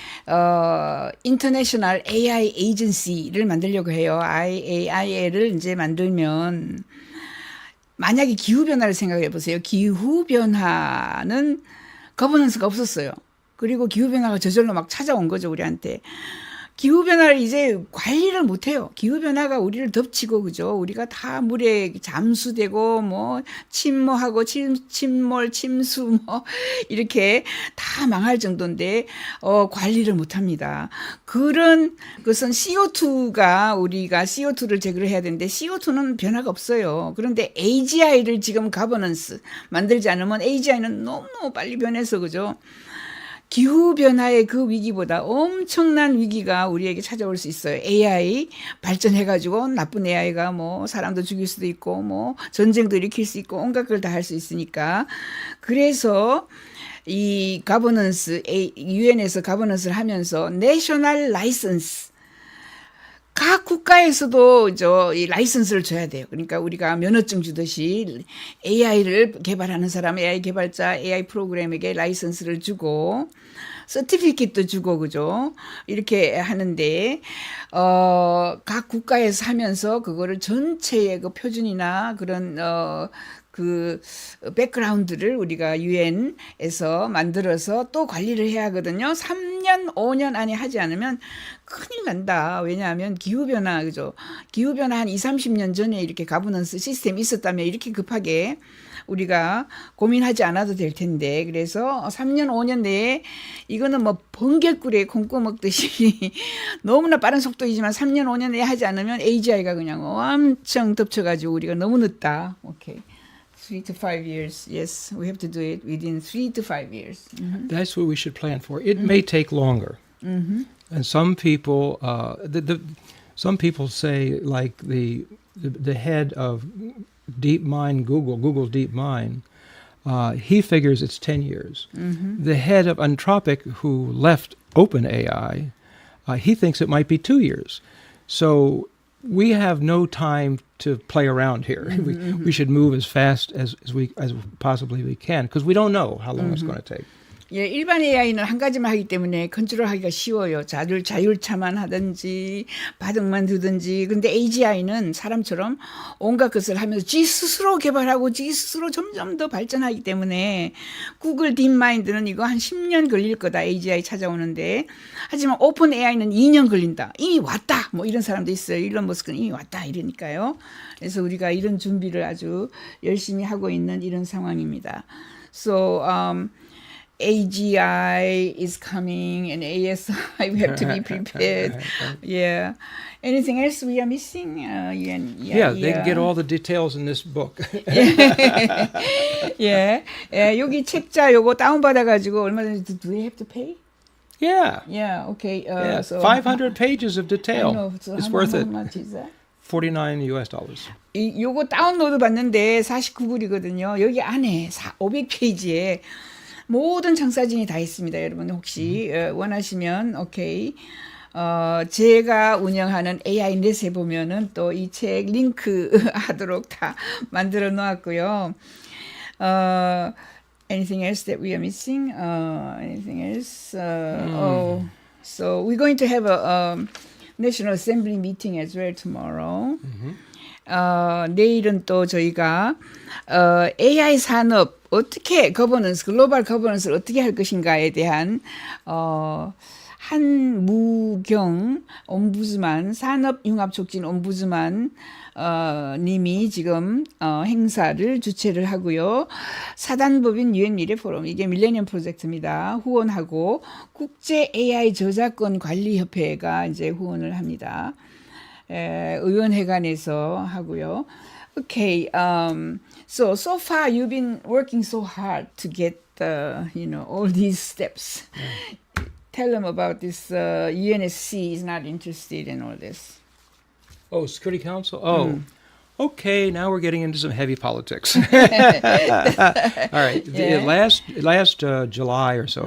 인터내셔널 AI 에이전시를 만들려고 해요. IAIA를 이제 만들면 만약에 기후 변화를 생각해 보세요. 기후 변화는 거버넌스가 없었어요. 그리고 기후 변화가 저절로 막 찾아온 거죠, 우리한테. 기후변화를 이제 관리를 못해요. 기후변화가 우리를 덮치고, 그죠? 우리가 다 물에 잠수되고, 뭐, 침몰하고, 침몰, 침수, 뭐, 이렇게 다 망할 정도인데, 관리를 못 합니다. 그런 것은 CO2가 우리가 CO2를 제거를 해야 되는데, CO2는 변화가 없어요. 그런데 AGI를 지금 가버넌스 만들지 않으면 AGI는 너무 빨리 변해서, 그죠? 기후변화의 그 위기보다 엄청난 위기가 우리에게 찾아올 수 있어요. AI 발전해가지고 나쁜 AI가 뭐 사람도 죽일 수도 있고 뭐 전쟁도 일으킬 수 있고 온갖 걸 다 할 수 있으니까. 그래서 이 가버넌스, UN에서 가버넌스를 하면서 내셔널 라이선스, 각 국가에서도 이 라이선스를 줘야 돼요. 그러니까 우리가 면허증 주듯이 AI를 개발하는 사람, AI 개발자, AI 프로그램에게 라이선스를 주고, 서티피킷도 주고, 그죠? 이렇게 하는데, 각 국가에서 하면서 그거를 전체의 그 표준이나 그런, 그 백그라운드를 우리가 UN에서 만들어서 또 관리를 해야 하거든요. 3년, 5년 안에 하지 않으면 큰일 난다. 왜냐하면 기후변화, 그죠? 기후변화 한 20, 30년 전에 이렇게 가버넌스 시스템이 있었다면 이렇게 급하게 우리가 고민하지 않아도 될 텐데. 그래서 3년, 5년 내에 이거는 뭐 번개꿀에 콩 꺼먹듯이 너무나 빠른 속도이지만 3년, 5년 내에 하지 않으면 AGI가 그냥 엄청 덮쳐가지고 우리가 너무 늦다. 오케이. 3 to 5 years. Yes, we have to do it within 3 to 5 years. That's what we should plan for. It may take longer. And some people, some people say, like the head of DeepMind, Google DeepMind, he figures it's 10 years. The head of Anthropic, who left OpenAI, he thinks it might be 2 years. So we have no time to play around here. We should move as fast as possibly we can, because we don't know how long it's going to take. 예, 일반 AI는 한 가지만 하기 때문에 컨트롤하기가 쉬워요. 자율차만 하든지 바둑만 두든지. 근데 AGI는 사람처럼 온갖 것을 하면서 지 스스로 개발하고 지 스스로 점점 더 발전하기 때문에 구글 딥마인드는 이거 한 10년 걸릴 거다. AGI 찾아오는데. 하지만 오픈 AI는 2년 걸린다. 이미 왔다. 뭐 이런 사람도 있어요. 일론 머스크는 이미 왔다. 이러니까요. 그래서 우리가 이런 준비를 아주 열심히 하고 있는 이런 상황입니다. So, AGI is coming and ASI, we have to be prepared. Yeah. Anything else we are missing? Yeah, they can get all the details in this book. 예. 예, 여기 책자 요거 다운받아가지고 얼마든지 do we have to pay? Yeah. Yeah, okay. Yeah, So 500 pages of I detail. know, so It's how worth it. much is that? $49. 요거 다운로드 받는데 49불이거든요. 여기 안에 500페이지에 모든 장사진이 다 있습니다. 여러분 혹시 원하시면 오케이. 제가 운영하는 AI 넷에 보면은 또 이 책 링크 하도록 다 만들어 놓았고요. Anything else that we are missing? Anything else? So we're going to have a National Assembly meeting as well tomorrow. 내일은 또 저희가 AI 산업 어떻게 글로벌 거버넌스를 어떻게 할 것인가에 대한 한무경 옴부즈만 산업융합촉진 옴부즈만 님이 지금 행사를 주최를 하고요. 사단법인 유엔 미래 포럼 이게 밀레니엄 프로젝트입니다. 후원하고 국제 AI 저작권 관리 협회가 이제 후원을 합니다. 의원회관에서 하고요. Okay, so far you've been working so hard to get all these steps. Tell them about this. UNSC is not interested in all this. Oh, Security Council? Oh, okay, now we're getting into some heavy politics. All right. Yeah. Last July or so,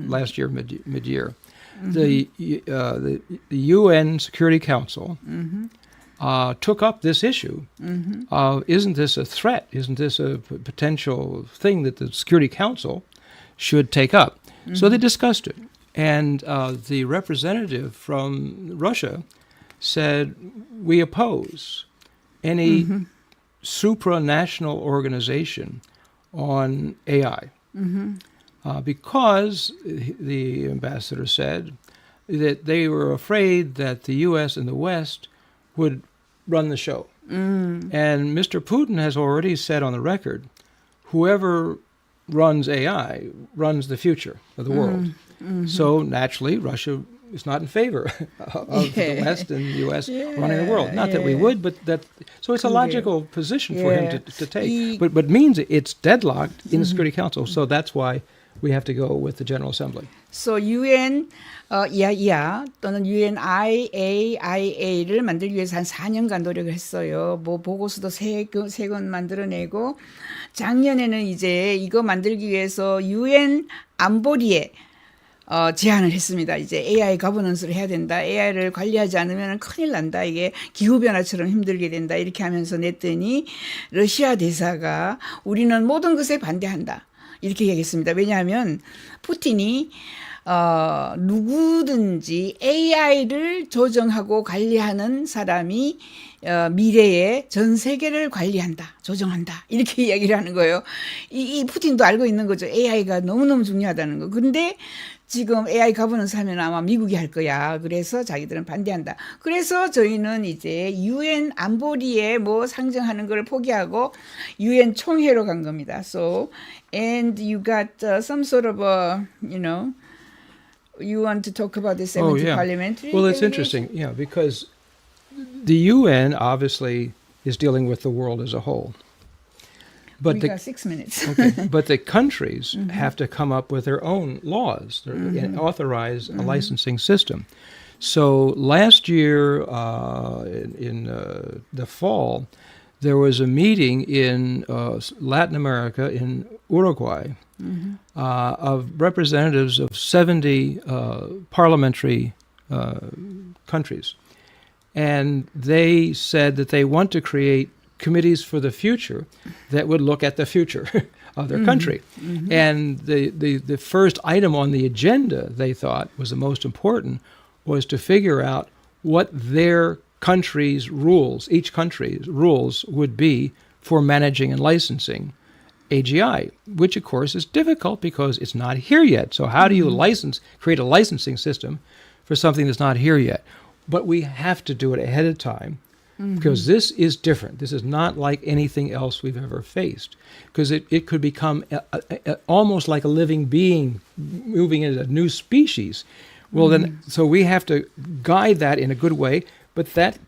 last year, mid-year, the UN Security Council took up this issue of, isn't this a threat? Isn't this a potential thing that the Security Council should take up? So they discussed it. And the representative from Russia said, we oppose any supranational organization on AI because, the ambassador said, that they were afraid that the U.S. and the West would run the show. And Mr. Putin has already said on the record, whoever runs AI runs the future of the world. So naturally, Russia is not in favor of the West and the U.S. running the world. Not that we would, but that. So it's a logical position for him to take. But means it's deadlocked in the Security Council. So that's why we have to go with the General Assembly. So UN 또는 UNIAIA를 만들기 위해서 한 4년간 노력을 했어요. 뭐 보고서도 세 권 만들어내고 작년에는 이제 이거 만들기 위해서 UN 안보리에 제안을 했습니다. 이제 AI 거버넌스를 해야 된다. AI를 관리하지 않으면 큰일 난다. 이게 기후변화처럼 힘들게 된다. 이렇게 하면서 냈더니 러시아 대사가 우리는 모든 것에 반대한다. 이렇게 얘기했습니다. 왜냐하면 푸틴이 누구든지 AI를 조정하고 관리하는 사람이 미래에 전 세계를 관리한다, 조정한다 이렇게 이야기를 하는 거예요. 이 푸틴도 알고 있는 거죠. AI가 너무너무 중요하다는 거. 근데 지금 AI 거버넌스 하면 아마 미국이 할 거야. 그래서 자기들은 반대한다. 그래서 저희는 이제 UN 안보리에 뭐 상정하는 걸 포기하고 UN 총회로 간 겁니다. So, and you got some sort of you want to talk about the 70 parliamentary? Well, it's interesting, because the UN obviously is dealing with the world as a whole. But we got 6 minutes. Okay, but the countries have to come up with their own laws and authorize a licensing system. So last year in the fall, there was a meeting in Latin America, in Uruguay, of representatives of 70 parliamentary countries. And they said that they want to create committees for the future that would look at the future of their country. And the first item on the agenda, they thought, was the most important, was to figure out what their country's rules, each country's rules, would be for managing and licensing AGI, which of course is difficult because it's not here yet. So how do you create a licensing system for something that's not here yet? But we have to do it ahead of time because this is different. This is not like anything else we've ever faced because it could become almost like a living being moving into a new species. Well, then, so we have to guide that in a good way, but that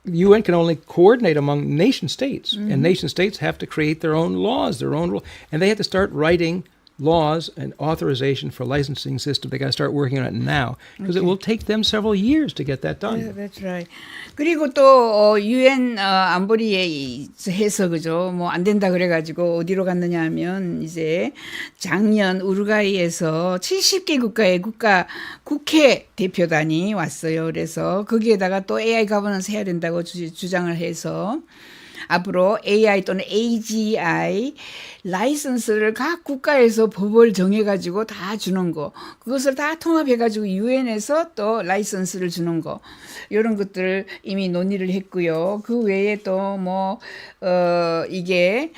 UN can only coordinate among nation states, and nation states have to create their own laws, their own rules, and they have to start writing laws and authorization for licensing system. They got to start working on it now because it will take them several years to get that done. Yeah, that's right. 그리고 또 UN 안보리에서 그죠. 뭐 안 된다 그래가지고 어디로 갔느냐 하면 이제 작년 우루과이에서 70개 국가의 국회 대표단이 왔어요. 그래서 거기에다가 또 AI 가버넌스 해야 된다고 주장을 해서 앞으로 AI 또는 AGI 라이선스를 각 국가에서 법을 정해가지고 다 주는 거, 그것을 다 통합해가지고 유엔에서 또 라이선스를 주는 거, 이런 것들을 이미 논의를 했고요. 그 외에 또 뭐 이게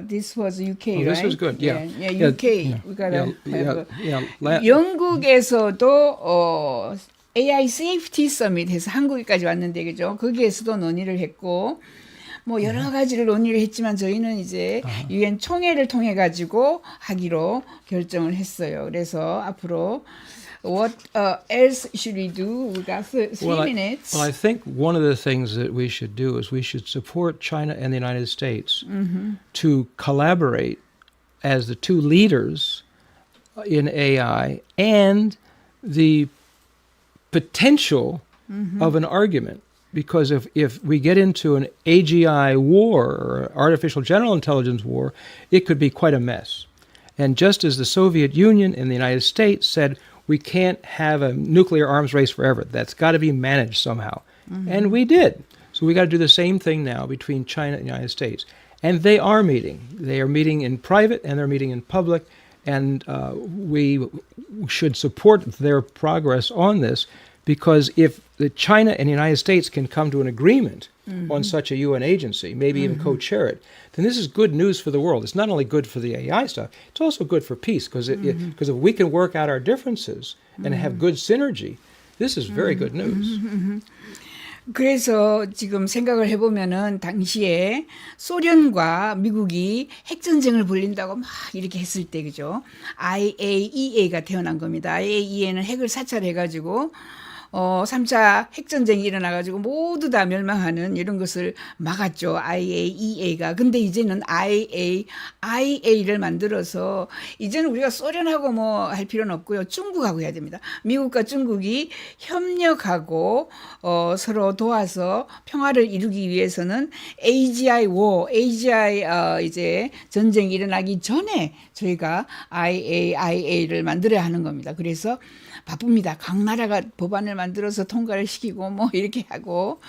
this was UK, Oh, right? this was good. Yeah. UK. Yeah. We gotta have Yeah. 영국에서도 AI Safety Summit 해서 한국에까지 왔는데 그죠? 거기에서도 논의를 했고. 뭐 여러 가지를 논의를 했지만 저희는 이제 유엔 총회를 통해 가지고 하기로 결정을 했어요. 그래서 앞으로 what else should we do? We got 3 minutes. I think one of the things that we should do is we should support China and the United States to collaborate as the two leaders in AI and the potential of an argument. Because if we get into an AGI war or artificial general intelligence war, it could be quite a mess. And just as the Soviet Union and the United States said, we can't have a nuclear arms race forever. That's got to be managed somehow. And we did. So we got to do the same thing now between China and the United States. And they are meeting. They are meeting in private and they're meeting in public. And we should support their progress on this. Because if China and the United States can come to an agreement on such a UN agency, maybe even co-chair it, then this is good news for the world. It's not only good for the AI stuff, it's also good for peace. Because if we can work out our differences and have good synergy, this is very good news. 그래서 지금 생각을 해보면은 당시에 소련과 미국이 핵전쟁을 벌린다고 막 이렇게 했을 때 그죠? IAEA가 태어난 겁니다. IAEA는 핵을 사찰해가지고 3차 핵전쟁이 일어나가지고 모두 다 멸망하는 이런 것을 막았죠. IAEA가. 근데 이제는 IAEA를 만들어서 이제는 우리가 소련하고 뭐 할 필요는 없고요. 중국하고 해야 됩니다. 미국과 중국이 협력하고 서로 도와서 평화를 이루기 위해서는 AGI war, AGI 이제 전쟁이 일어나기 전에 저희가 IAEA를 만들어야 하는 겁니다. 그래서 바쁩니다. 각 나라가 법안을 만들어서 통과를 시키고 뭐 이렇게 하고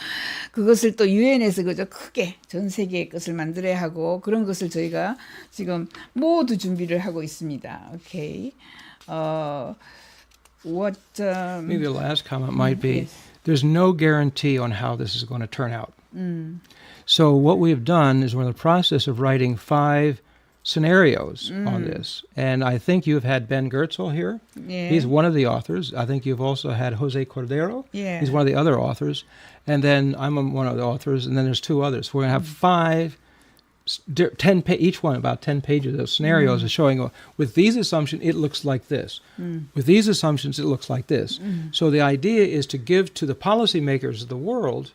그것을 또 유엔에서 그저 크게 전 세계의 것을 만들어야 하고 그런 것을 저희가 지금 모두 준비를 하고 있습니다. 오케이. Maybe the last comment might be, there's no guarantee on how this is going to turn out. So what we've done is we're in the process of writing 5 scenarios on this. And I think you've had Ben Goertzel here. Yeah. He's one of the authors. I think you've also had Jose Cordero. Yeah. He's one of the other authors. And then I'm one of the authors, and then there's 2 others. We're going to have 5, each one about 10 pages of scenarios showing, with these assumptions, it looks like this. With these assumptions, it looks like this. So the idea is to give to the policymakers of the world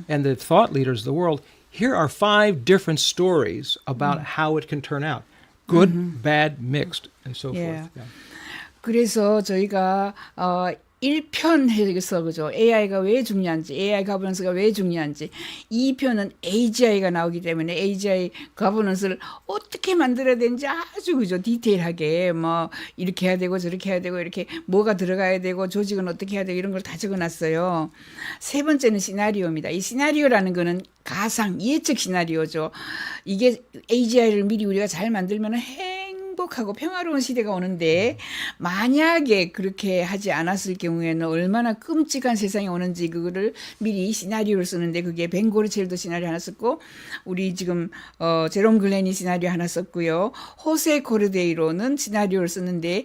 and the thought leaders of the world, here are 5 different stories about how it can turn out. Good, bad, mixed, and so Yeah. forth. Yeah. 그래서 저희가 1편 해서 그죠? AI가 왜 중요한지, AI 가버넌스가 왜 중요한지. 2편은 AGI가 나오기 때문에 AGI 가버넌스를 어떻게 만들어야 되는지 아주 그죠? 디테일하게 뭐 이렇게 해야 되고 저렇게 해야 되고 이렇게 뭐가 들어가야 되고 조직은 어떻게 해야 되고 이런 걸 다 적어놨어요. 3번째는 시나리오입니다. 이 시나리오라는 거는 가상, 예측 시나리오죠. 이게 AGI를 미리 우리가 잘 만들면 행복하고 평화로운 시대가 오는데 만약에 그렇게 하지 않았을 경우에는 얼마나 끔찍한 세상이 오는지 그거를 미리 시나리오를 쓰는데 그게 벤 고르첼도 시나리오 하나 썼고 우리 지금 제롬 글렌이 시나리오 하나 썼고요. 호세 코르데이로는 시나리오를 썼는데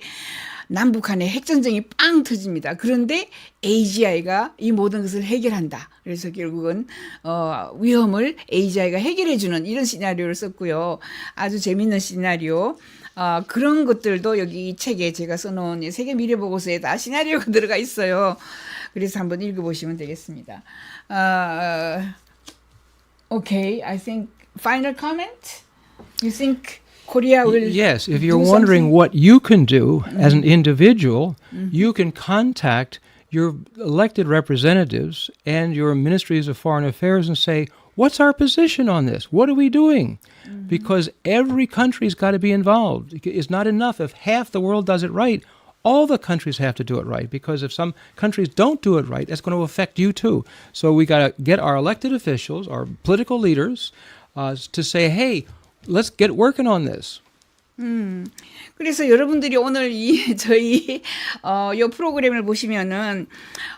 남북한의 핵전쟁이 빵 터집니다. 그런데 AGI가 이 모든 것을 해결한다. 그래서 결국은 위험을 AGI가 해결해주는 이런 시나리오를 썼고요. 아주 재밌는 시나리오. 그런 것들도 여기 이 책에 제가 써놓은 세계 미래 보고서에 다 시나리오가 들어가 있어요. 그래서 한번 읽어보시면 되겠습니다. Okay, I think final comment. You think Korea will Yes, if you're do wondering something? what you can do as an individual, you can contact your elected representatives and your ministries of foreign affairs and say, what's our position on this? What are we doing? Because every country's got to be involved. It's not enough if half the world does it right. All the countries have to do it right, because if some countries don't do it right, that's going to affect you too. So we got to get our elected officials, our political leaders, to say, hey, let's get working on this. 그래서 여러분들이 오늘 이 저희 요 프로그램을 보시면은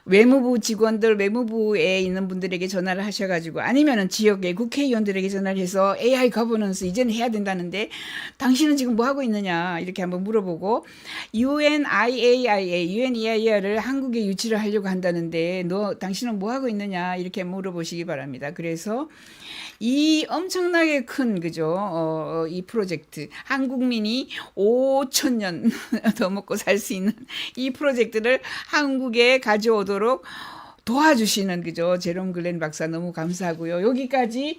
외무부 직원들, 외무부에 있는 분들에게 전화를 하셔가지고 아니면은 지역의 국회의원들에게 전화를 해서 AI 거버넌스 이제는 해야 된다는데 당신은 지금 뭐 하고 있느냐 이렇게 한번 물어보고 UNIAIA를 한국에 유치를 하려고 한다는데 당신은 뭐 하고 있느냐 이렇게 물어보시기 바랍니다. 그래서 이 엄청나게 큰 그죠 이 프로젝트 한국민이 5,000년 더 먹고 살 수 있는 이 프로젝트를 한국에 가져오도록 도와주시는 그죠 제롬 글렌 박사 너무 감사하고요. 여기까지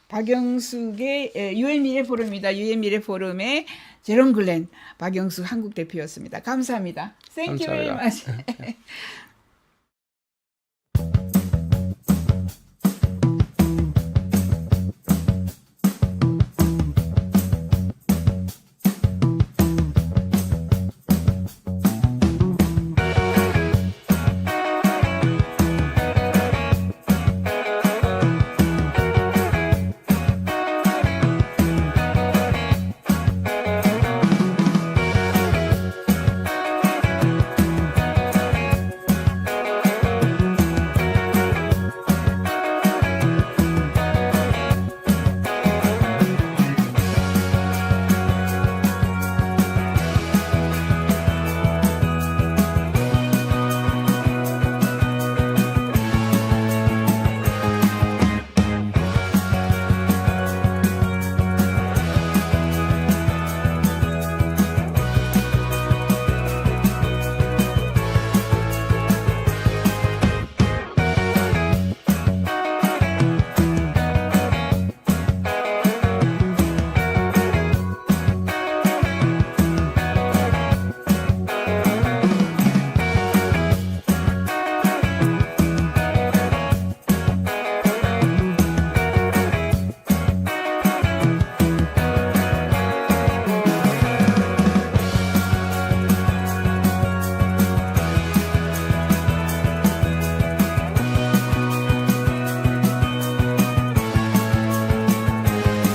박영숙의 UN 미래 포럼입니다. UN 미래 포럼의 제롬 글렌 박영숙 한국 대표였습니다. 감사합니다. Thank you very 감사합니다. much.